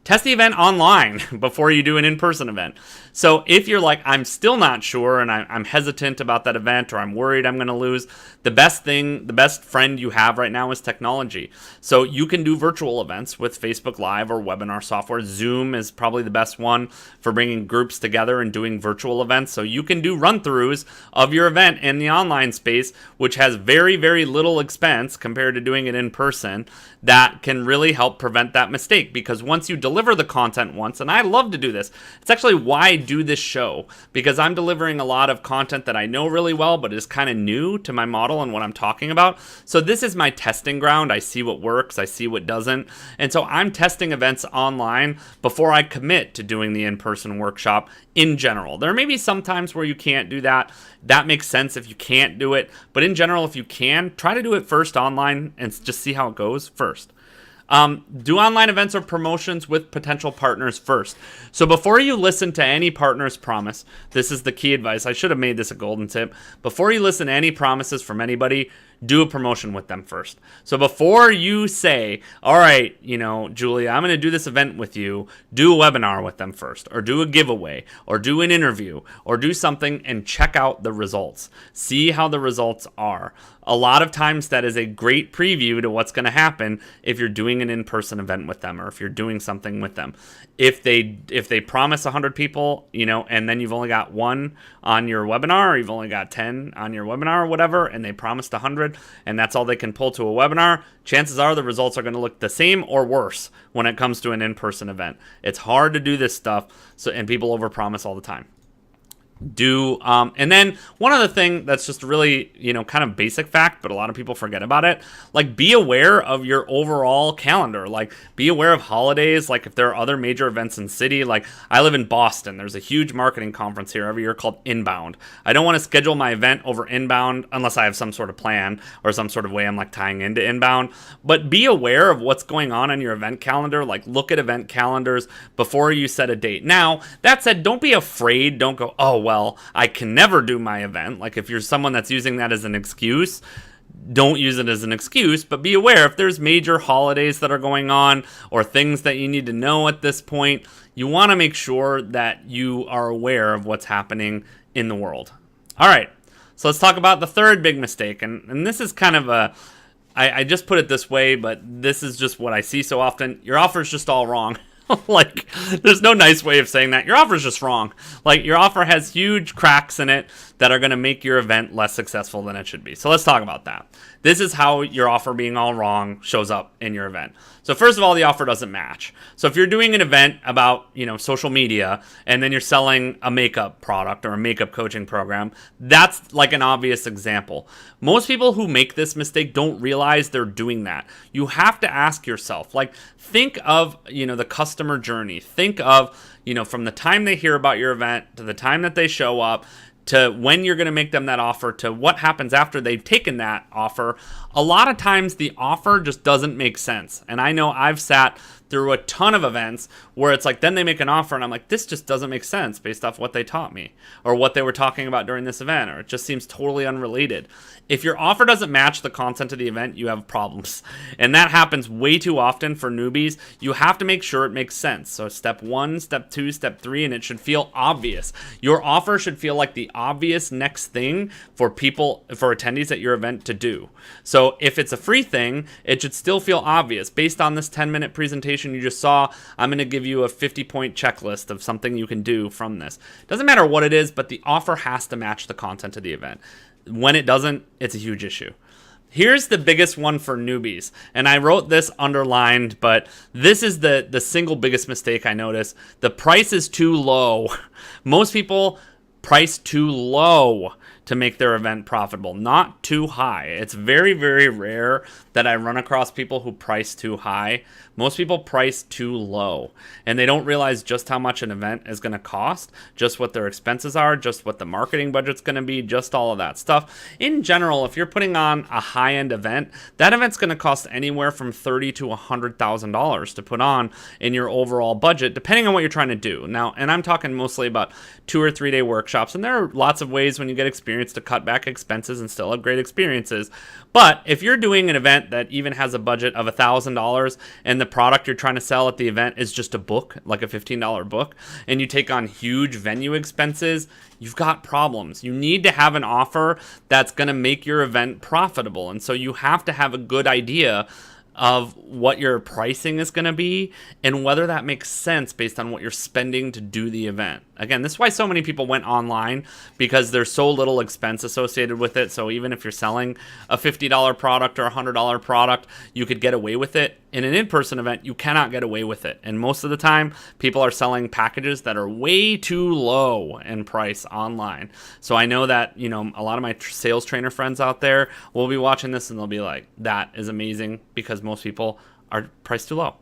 Test the event online before you do an in-person event. So if you're like, I'm still not sure and I'm hesitant about that event, or I'm worried I'm going to lose, the best friend you have right now is technology. So you can do virtual events with Facebook Live or webinar software. Zoom is probably the best one for bringing groups together and doing virtual events. So you can do run-throughs of your event in the online space, which has very, very little expense compared to doing it in person. That can really help prevent that mistake, because once you deliver the content once, and I love to do this, it's actually why I do this show, because I'm delivering a lot of content that I know really well, but is kind of new to my model and what I'm talking about. So this is my testing ground. I see what works, I see what doesn't, and so I'm testing events online before I commit to doing the in-person workshop in general. There may be some times where you can't do that. That makes sense if you can't do it, but in general, if you can, try to do it first online and just see how it goes first. Do online events or promotions with potential partners first. So before you listen to any partner's promise, this is the key advice. I should have made this a golden tip. Before you listen to any promises from anybody, do a promotion with them first. So before you say, all right, Julia, I'm going to do this event with you, do a webinar with them first, or do a giveaway, or do an interview, or do something and check out the results. See how the results are. A lot of times that is a great preview to what's going to happen if you're doing an in-person event with them, or if you're doing something with them. If they promise 100 people, and then you've only got 1 on your webinar, or you've only got 10 on your webinar or whatever, and they promised 100, and that's all they can pull to a webinar, chances are the results are going to look the same or worse when it comes to an in-person event. It's hard to do this stuff, and people overpromise all the time. And then one other thing that's just really, kind of basic fact, but a lot of people forget about it. Like, be aware of your overall calendar. Like, be aware of holidays. Like, if there are other major events in the city, like I live in Boston. There's a huge marketing conference here every year called Inbound. I don't want to schedule my event over Inbound unless I have some sort of plan or some sort of way I'm like tying into Inbound. But be aware of what's going on your event calendar. Like, look at event calendars before you set a date. Now, that said, don't be afraid. Don't go, oh, well, I can never do my event. Like, if you're someone that's using that as an excuse, don't use it as an excuse, but be aware if there's major holidays that are going on or things that you need to know at this point, you want to make sure that you are aware of what's happening in the world. All right, so let's talk about the third big mistake. And this is kind of I just put it this way, but this is just what I see so often. Your offer is just all wrong. Like, there's no nice way of saying that. Your offer is just wrong. Like, your offer has huge cracks in it that are going to make your event less successful than it should be. So let's talk about that. This is how your offer being all wrong shows up in your event. So first of all, the offer doesn't match. So if you're doing an event about, social media, and then you're selling a makeup product or a makeup coaching program, that's like an obvious example. Most people who make this mistake don't realize they're doing that. You have to ask yourself, think of, the customer journey. Think of, from the time they hear about your event to the time that they show up, to when you're going to make them that offer, to what happens after they've taken that offer. A lot of times the offer just doesn't make sense. And I know I've sat through a ton of events where it's like, then they make an offer and I'm like, this just doesn't make sense based off what they taught me or what they were talking about during this event, or it just seems totally unrelated. If your offer doesn't match the content of the event, you have problems. And that happens way too often for newbies. You have to make sure it makes sense. So step 1, step 2, step 3, and it should feel obvious. Your offer should feel like the obvious next thing for attendees at your event to do. So if it's a free thing, it should still feel obvious. Based on this 10-minute presentation you just saw, I'm going to give you a 50-point checklist of something you can do from this. Doesn't matter what it is, but the offer has to match the content of the event. When it doesn't, it's a huge issue. Here's the biggest one for newbies, and I wrote this underlined, but this is the single biggest mistake I noticed. The price is too low. Most people price too low to make their event profitable, not too high. It's very, very rare that I run across people who price too high. Most people price too low, and they don't realize just how much an event is going to cost, just what their expenses are, just what the marketing budget's going to be, just all of that stuff. In general, if you're putting on a high-end event, that event's going to cost anywhere from $30,000 to $100,000 to put on in your overall budget, depending on what you're trying to do. Now, and I'm talking mostly about 2 or 3 day workshops, and there are lots of ways when you get experience to cut back expenses and still have great experiences. But if you're doing an event that even has a budget of $1,000 and the product you're trying to sell at the event is just a book, like a $15 book, and you take on huge venue expenses, you've got problems. You need to have an offer that's going to make your event profitable. And so you have to have a good idea of what your pricing is going to be and whether that makes sense based on what you're spending to do the event. Again, this is why so many people went online, because there's so little expense associated with it. So even if you're selling a $50 product or a $100 product, you could get away with it. In an in-person event, you cannot get away with it. And most of the time, people are selling packages that are way too low in price online. So I know that, a lot of my sales trainer friends out there will be watching this and they'll be like, that is amazing, because most people are priced too low.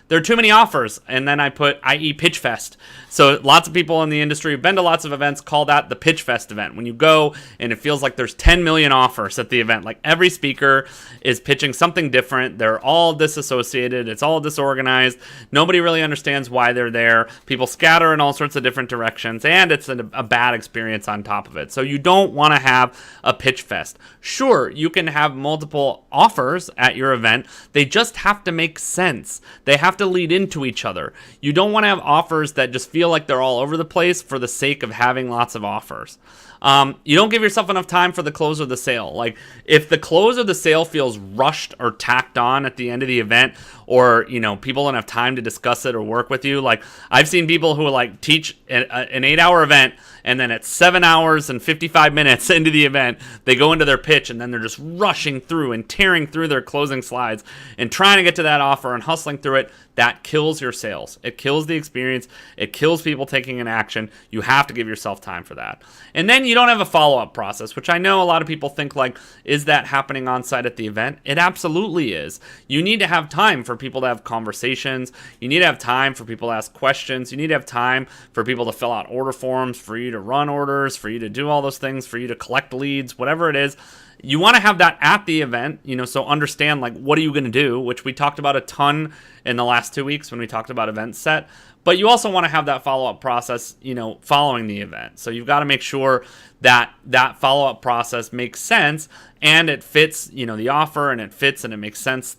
There are too many offers, and then I put i.e. Pitch Fest. So lots of people in the industry who've been to lots of events call that the Pitch Fest event. When you go and it feels like there's 10 million offers at the event, like every speaker is pitching something different. They're all disassociated. It's all disorganized. Nobody really understands why they're there. People scatter in all sorts of different directions, and it's a bad experience on top of it. So you don't want to have a Pitch Fest. Sure, you can have multiple offers at your event. They just have to make sense. They have to lead into each other. You don't want to have offers that just feel like they're all over the place for the sake of having lots of offers. You don't give yourself enough time for the close of the sale. Like, if the close of the sale feels rushed or tacked on at the end of the event, or people don't have time to discuss it or work with you. Like, I've seen people who like teach an 8-hour event, and then at 7 hours and 55 minutes into the event, they go into their pitch, and then they're just rushing through and tearing through their closing slides and trying to get to that offer and hustling through it. That kills your sales. It kills the experience. It kills people taking an action. You have to give yourself time for that. And then you don't have a follow-up process, which I know a lot of people think, like, is that happening on site at the event? It absolutely is. You need to have time for people to have conversations. You need to have time for people to ask questions. You need to have time for people to fill out order forms, for you to run orders, for you to do all those things, for you to collect leads, whatever it is. You want to have that at the event, so understand, like, what are you going to do, which we talked about a ton in the last 2 weeks when we talked about event set. But you also want to have that follow-up process, following the event. So you've got to make sure that that follow-up process makes sense and it fits, the offer, and it fits and it makes sense,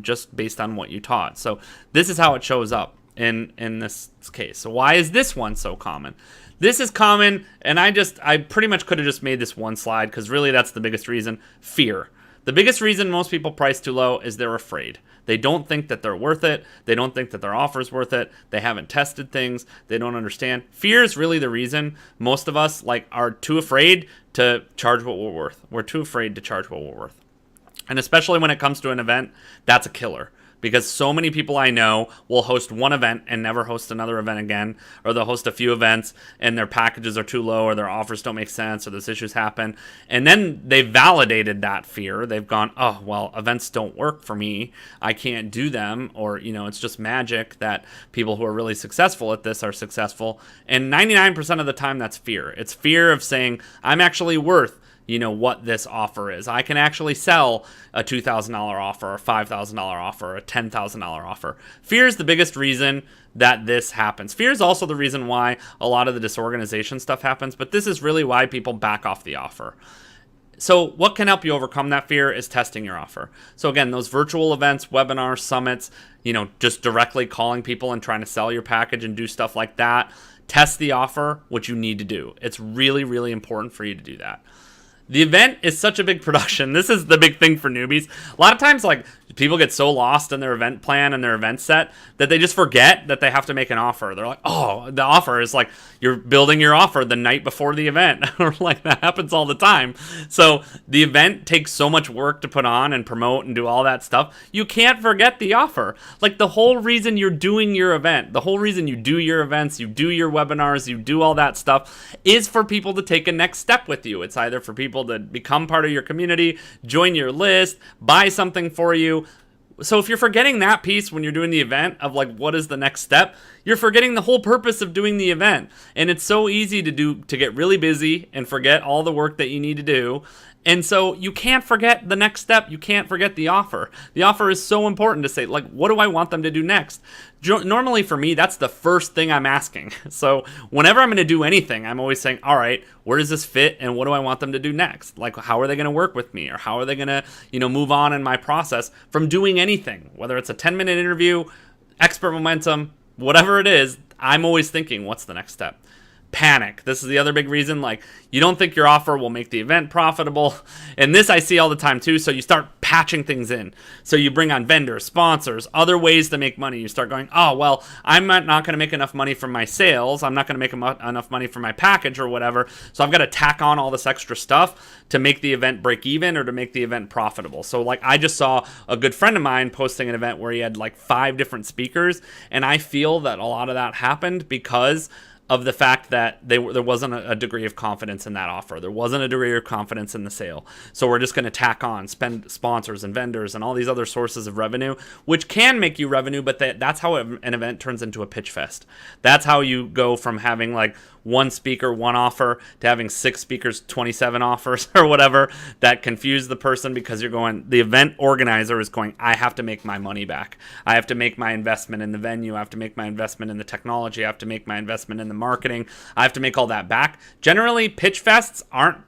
just based on what you taught. So this is how it shows up in this case. So why is this one so common? This is common, and I pretty much could have just made this one slide, because really that's the biggest reason. Fear. The biggest reason most people price too low is they're afraid. They don't think that they're worth it. They don't think that their offer is worth it. They haven't tested things. They don't understand. Fear is really the reason most of us are too afraid to charge what we're worth. We're too afraid to charge what we're worth. And especially when it comes to an event, that's a killer. Because so many people I know will host one event and never host another event again, or they'll host a few events and their packages are too low, or their offers don't make sense, or those issues happen. And then they've validated that fear. They've gone, oh, well, events don't work for me. I can't do them. Or, it's just magic that people who are really successful at this are successful. And 99% of the time, that's fear. It's fear of saying, I'm actually worth what this offer is. I can actually sell a $2,000 offer, or a $5,000 offer, or a $10,000 offer. Fear is the biggest reason that this happens. Fear is also the reason why a lot of the disorganization stuff happens, but this is really why people back off the offer. So what can help you overcome that fear is testing your offer. So again, those virtual events, webinars, summits, just directly calling people and trying to sell your package and do stuff like that. Test the offer, what you need to do. It's really, really important for you to do that. The event is such a big production. This is the big thing for newbies. A lot of times, people get so lost in their event plan and their event set that they just forget that they have to make an offer. They're like, oh, the offer is like you're building your offer the night before the event. Or that happens all the time. So the event takes so much work to put on and promote and do all that stuff. You can't forget the offer. The whole reason you're doing your event, the whole reason you do your events, you do your webinars, you do all that stuff is for people to take a next step with you. It's either for people to become part of your community, join your list, buy something for you. So if you're forgetting that piece when you're doing the event of what is the next step, you're forgetting the whole purpose of doing the event. And it's so easy to get really busy and forget all the work that you need to do. And so you can't forget the next step. You can't forget the offer. The offer is so important to say, what do I want them to do next? Normally for me, that's the first thing I'm asking. So whenever I'm going to do anything, I'm always saying, all right, where does this fit? And what do I want them to do next? How are they going to work with me? Or how are they going to, move on in my process from doing anything? Whether it's a 10-minute interview, expert momentum, whatever it is, I'm always thinking, what's the next step? Panic. This is the other big reason. You don't think your offer will make the event profitable. And this I see all the time too. So you start patching things in. So you bring on vendors, sponsors, other ways to make money. You start going, oh, well, I'm not going to make enough money from my sales. I'm not going to make enough money from my package or whatever. So I've got to tack on all this extra stuff to make the event break even or to make the event profitable. So I just saw a good friend of mine posting an event where he had 5 different speakers. And I feel that a lot of that happened because of the fact that there wasn't a degree of confidence in that offer. There wasn't a degree of confidence in the sale. So we're just going to tack on, spend sponsors and vendors and all these other sources of revenue, which can make you revenue, but that's how an event turns into a pitch fest. That's how you go from having one speaker, one offer, to having 6 speakers, 27 offers or whatever, that confuse the person because the event organizer is going, I have to make my money back. I have to make my investment in the venue. I have to make my investment in the technology. I have to make my investment in the marketing. I have to make all that back. Generally, pitch fests aren't,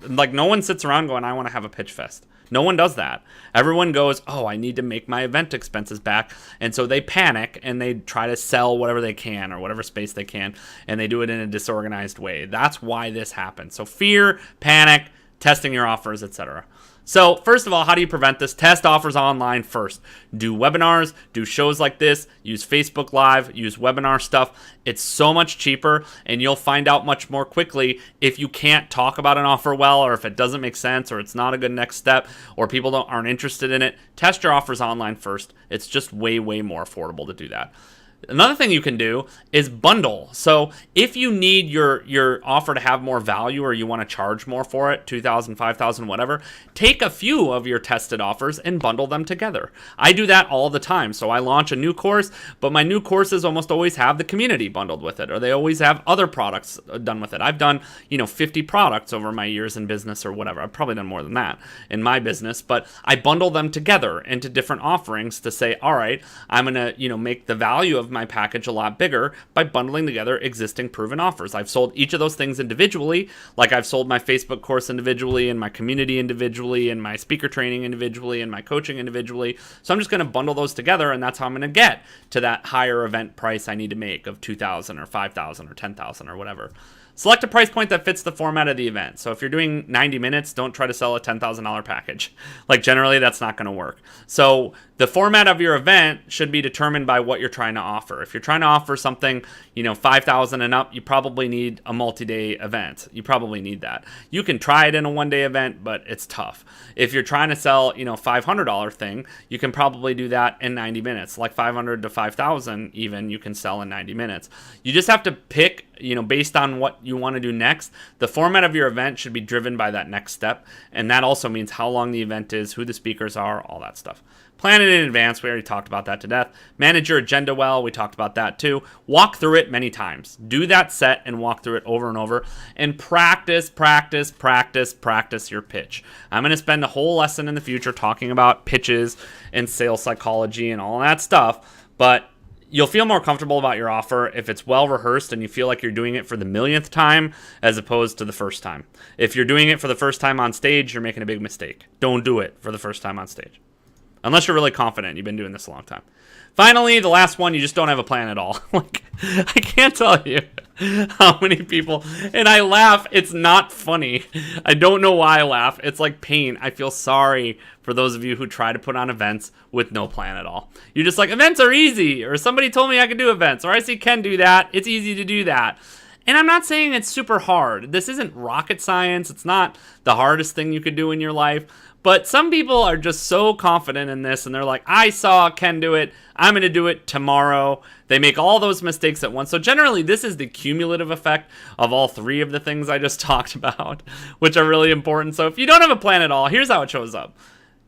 no one sits around going, I want to have a pitch fest. No one does that. Everyone goes, oh, I need to make my event expenses back. And so they panic and they try to sell whatever they can or whatever space they can. And they do it in a disorganized way. That's why this happens. So fear, panic, testing your offers, etc. So first of all, how do you prevent this? Test offers online first. Do webinars, do shows like this, use Facebook Live, use webinar stuff. It's so much cheaper and you'll find out much more quickly if you can't talk about an offer well, or if it doesn't make sense, or it's not a good next step, or people aren't interested in it. Test your offers online first. It's just way, way more affordable to do that. Another thing you can do is bundle. So if you need your offer to have more value, or you want to charge more for it, $2,000, $5,000, whatever, take a few of your tested offers and bundle them together. I do that all the time. So I launch a new course, but my new courses almost always have the community bundled with it, or they always have other products done with it. I've done, 50 products over my years in business or whatever. I've probably done more than that in my business, but I bundle them together into different offerings to say, all right, I'm going to, make the value of my package a lot bigger by bundling together existing proven offers. I've sold each of those things individually, like I've sold my Facebook course individually, and my community individually, and my speaker training individually, and my coaching individually. So I'm just going to bundle those together, and that's how I'm going to get to that higher event price I need to make of $2,000 or $5,000 or $10,000 or whatever. Select a price point that fits the format of the event. So if you're doing 90 minutes, don't try to sell a $10,000 package. Generally, that's not going to work. So the format of your event should be determined by what you're trying to offer. If you're trying to offer something, 5,000 and up, you probably need a multi-day event. You probably need that. You can try it in a one-day event, but it's tough. If you're trying to sell, $500 thing, you can probably do that in 90 minutes. 500 to 5,000 even, you can sell in 90 minutes. You just have to pick, based on what you want to do next. The format of your event should be driven by that next step. And that also means how long the event is, who the speakers are, all that stuff. Plan it in advance. We already talked about that to death. Manage your agenda well. We talked about that too. Walk through it many times. Do that set and walk through it over and over. And practice your pitch. I'm going to spend a whole lesson in the future talking about pitches and sales psychology and all that stuff. But You'll feel more comfortable about your offer if it's well rehearsed and you feel like you're doing it for the millionth time as opposed to the first time. If you're doing it for the first time on stage, you're making a big mistake. Don't do it for the first time on stage. Unless you're really confident you've been doing this a long time. Finally, the last one, you just don't have a plan at all. Like, I can't tell you how many people, and I laugh, it's not funny. I don't know why I laugh. It's like pain. I feel sorry for those of you who try to put on events with no plan at all. You're just like, events are easy, or somebody told me I could do events, or I see Ken do that. It's easy to do that. And I'm not saying it's super hard. This isn't rocket science. It's not the hardest thing you could do in your life. But some people are just so confident in this, and they're like, I saw Ken do it. I'm going to do it tomorrow. They make all those mistakes at once. So generally, this is the cumulative effect of all three of the things I just talked about, which are really important. So if you don't have a plan at all, here's how it shows up.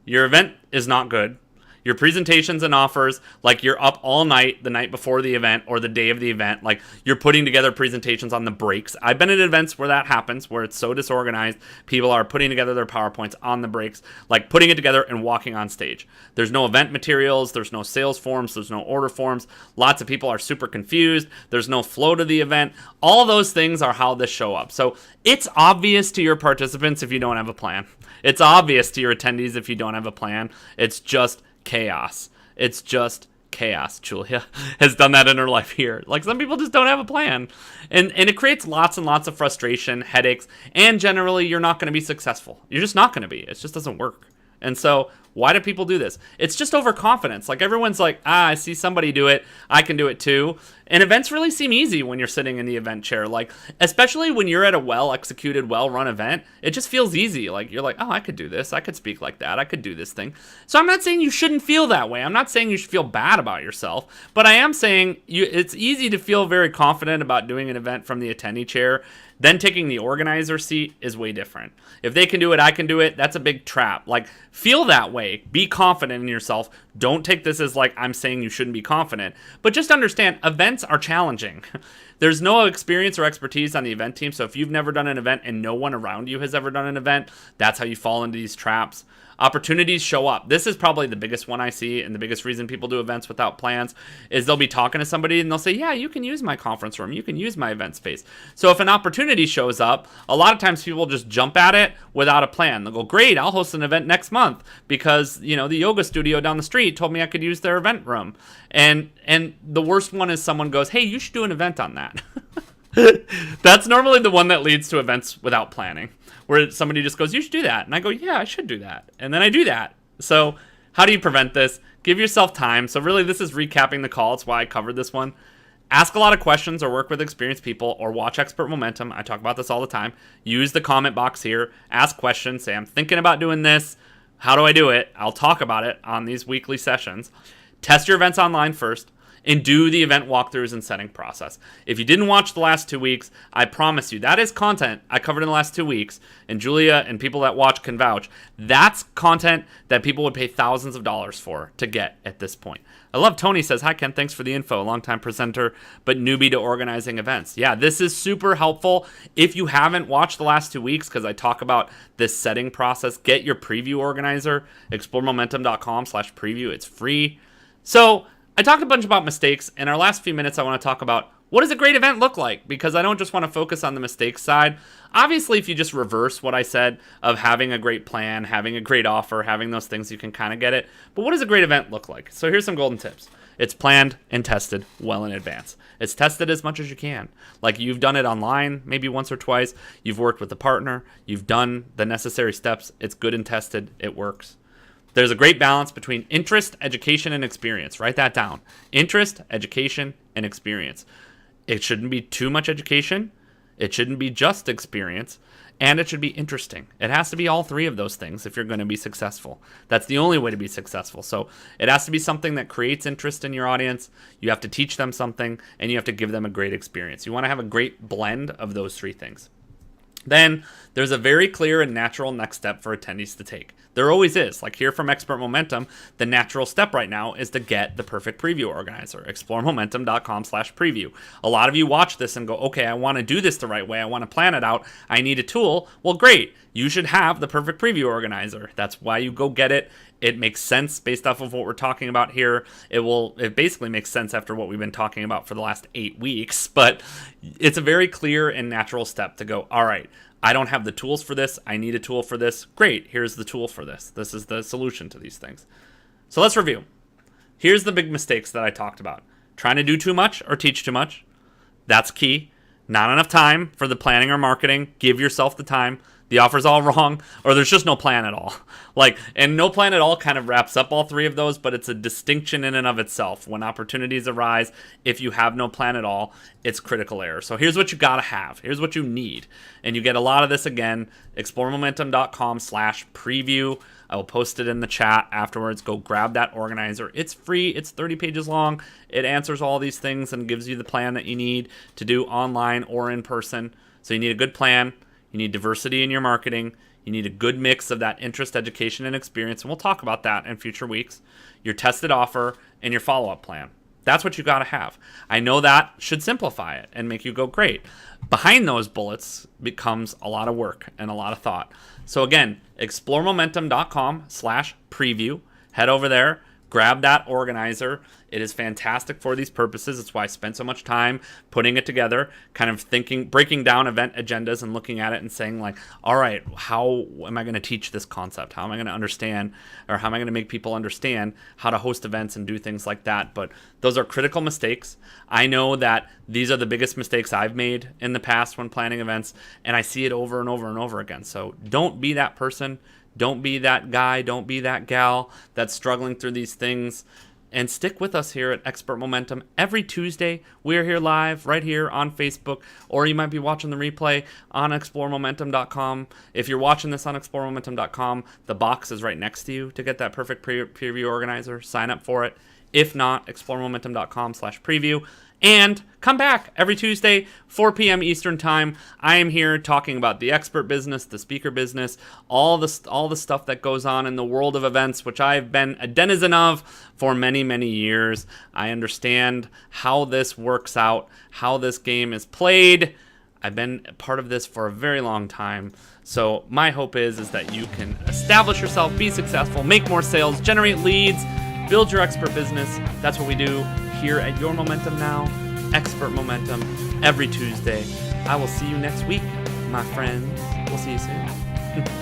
Your event is not good. Your presentations and offers, like you're up all night the night before the event or the day of the event, like you're putting together presentations on the breaks. I've been at events where that happens, where it's so disorganized, people are putting together their PowerPoints on the breaks, like putting it together and walking on stage. There's no event materials, there's no sales forms, there's no order forms. Lots of people are super confused. There's no flow to the event. All those things are how this show up. So it's obvious to your participants if you don't have a plan. It's obvious to your attendees if you don't have a plan. It's just chaos. It's just chaos. Julia has done that in her life here. Like, some people just don't have a plan. And it creates lots and lots of frustration, headaches, and generally you're not going to be successful. You're just not going to be. It just doesn't work. And so why do people do this? It's just overconfidence. Like, everyone's like, I see somebody do it, I can do it too. And events really seem easy when you're sitting in the event chair. Like, especially when you're at a well-executed, well-run event, it just feels easy. Like, you're like, oh, I could do this. I could speak like that. I could do this thing. So I'm not saying you shouldn't feel that way. I'm not saying you should feel bad about yourself. But I am saying it's easy to feel very confident about doing an event from the attendee chair. Then taking the organizer seat is way different. If they can do it, I can do it. That's a big trap. Like, feel that way. Be confident in yourself. Don't take this as like I'm saying you shouldn't be confident. But just understand, events are challenging. There's no experience or expertise on the event team. So if you've never done an event and no one around you has ever done an event, that's how you fall into these traps. Opportunities show up. This is probably the biggest one I see, and the biggest reason people do events without plans is they'll be talking to somebody and they'll say, yeah, you can use my conference room. You can use my event space. So if an opportunity shows up, a lot of times people just jump at it without a plan. They'll go, great, I'll host an event next month because, the yoga studio down the street told me I could use their event room. And the worst one is someone goes, hey, you should do an event on that. That's normally the one that leads to events without planning, where somebody just goes, you should do that. And I go, yeah, I should do that. And then I do that. So how do you prevent this? Give yourself time. So really, this is recapping the call. It's why I covered this one. Ask a lot of questions or work with experienced people or watch Expert Momentum. I talk about this all the time. Use the comment box here. Ask questions. Say, I'm thinking about doing this. How do I do it? I'll talk about it on these weekly sessions. Test your events online first. And do the event walkthroughs and setting process. If you didn't watch the last 2 weeks, I promise you, that is content I covered in the last 2 weeks, and Julia and people that watch can vouch. That's content that people would pay thousands of dollars for to get at this point. I love Tony says, hi Ken, thanks for the info. Longtime presenter, but newbie to organizing events. Yeah, this is super helpful. If you haven't watched the last 2 weeks, because I talk about this setting process, get your preview organizer, exploremomentum.com/preview. It's free. So I talked a bunch about mistakes. In our last few minutes, I want to talk about what does a great event look like? Because I don't just want to focus on the mistakes side. Obviously, if you just reverse what I said of having a great plan, having a great offer, having those things, you can kind of get it. But what does a great event look like? So here's some golden tips. It's planned and tested well in advance. It's tested as much as you can. Like, you've done it online maybe once or twice. You've worked with a partner. You've done the necessary steps. It's good and tested. It works. There's a great balance between interest, education, and experience. Write that down. Interest, education, and experience. It shouldn't be too much education. It shouldn't be just experience. And it should be interesting. It has to be all three of those things if you're going to be successful. That's the only way to be successful. So it has to be something that creates interest in your audience. You have to teach them something, and you have to give them a great experience. You want to have a great blend of those three things. Then there's a very clear and natural next step for attendees to take. There always is. Like here from Expert Momentum, the natural step right now is to get the perfect preview organizer. ExploreMomentum.com/preview. A lot of you watch this and go, okay, I want to do this the right way. I want to plan it out. I need a tool. Well, great. You should have the perfect preview organizer. That's why you go get it. It makes sense based off of what we're talking about here. It basically makes sense after what we've been talking about for the last 8 weeks, but it's a very clear and natural step to go, all right, I don't have the tools for this. I need a tool for this. Great. Here's the tool for this. This is the solution to these things. So let's review. Here's the big mistakes that I talked about. Trying to do too much or teach too much. That's key. Not enough time for the planning or marketing. Give yourself the time. The offer's all wrong, or there's just no plan at all. And no plan at all kind of wraps up all three of those, but it's a distinction in and of itself. When opportunities arise, if you have no plan at all, it's critical error. So here's what you gotta have. Here's what you need. And you get a lot of this again, exploremomentum.com/preview. I will post it in the chat afterwards. Go grab that organizer. It's free. It's 30 pages long. It answers all these things and gives you the plan that you need to do online or in person. So you need a good plan. You need diversity in your marketing. You need a good mix of that interest, education, and experience. And we'll talk about that in future weeks. Your tested offer and your follow-up plan. That's what you got to have. I know that should simplify it and make you go, great. Behind those bullets becomes a lot of work and a lot of thought. So again, exploremomentum.com/preview. Head over there. Grab that organizer. It is fantastic for these purposes. It's why I spent so much time putting it together, kind of breaking down event agendas and looking at it and saying like, all right, how am I going to teach this concept? How am I going to understand, or how am I going to make people understand how to host events and do things like that? But those are critical mistakes. I know that these are the biggest mistakes I've made in the past when planning events, and I see it over and over and over again. So don't be that person. Don't be that guy. Don't be that gal that's struggling through these things. And stick with us here at Expert Momentum. Every Tuesday, we're here live right here on Facebook, or you might be watching the replay on ExploreMomentum.com. If you're watching this on ExploreMomentum.com, the box is right next to you to get that perfect preview organizer. Sign up for it. If not, ExploreMomentum.com/preview. And come back every Tuesday, 4 p.m. Eastern Time. I am here talking about the expert business, the speaker business, all the stuff that goes on in the world of events, which I've been a denizen of for many, many years. I understand how this works out, how this game is played. I've been a part of this for a very long time. So my hope is that you can establish yourself, be successful, make more sales, generate leads, build your expert business. That's what we do here at Your Momentum Now, Expert Momentum, every Tuesday. I will see you next week, my friends. We'll see you soon.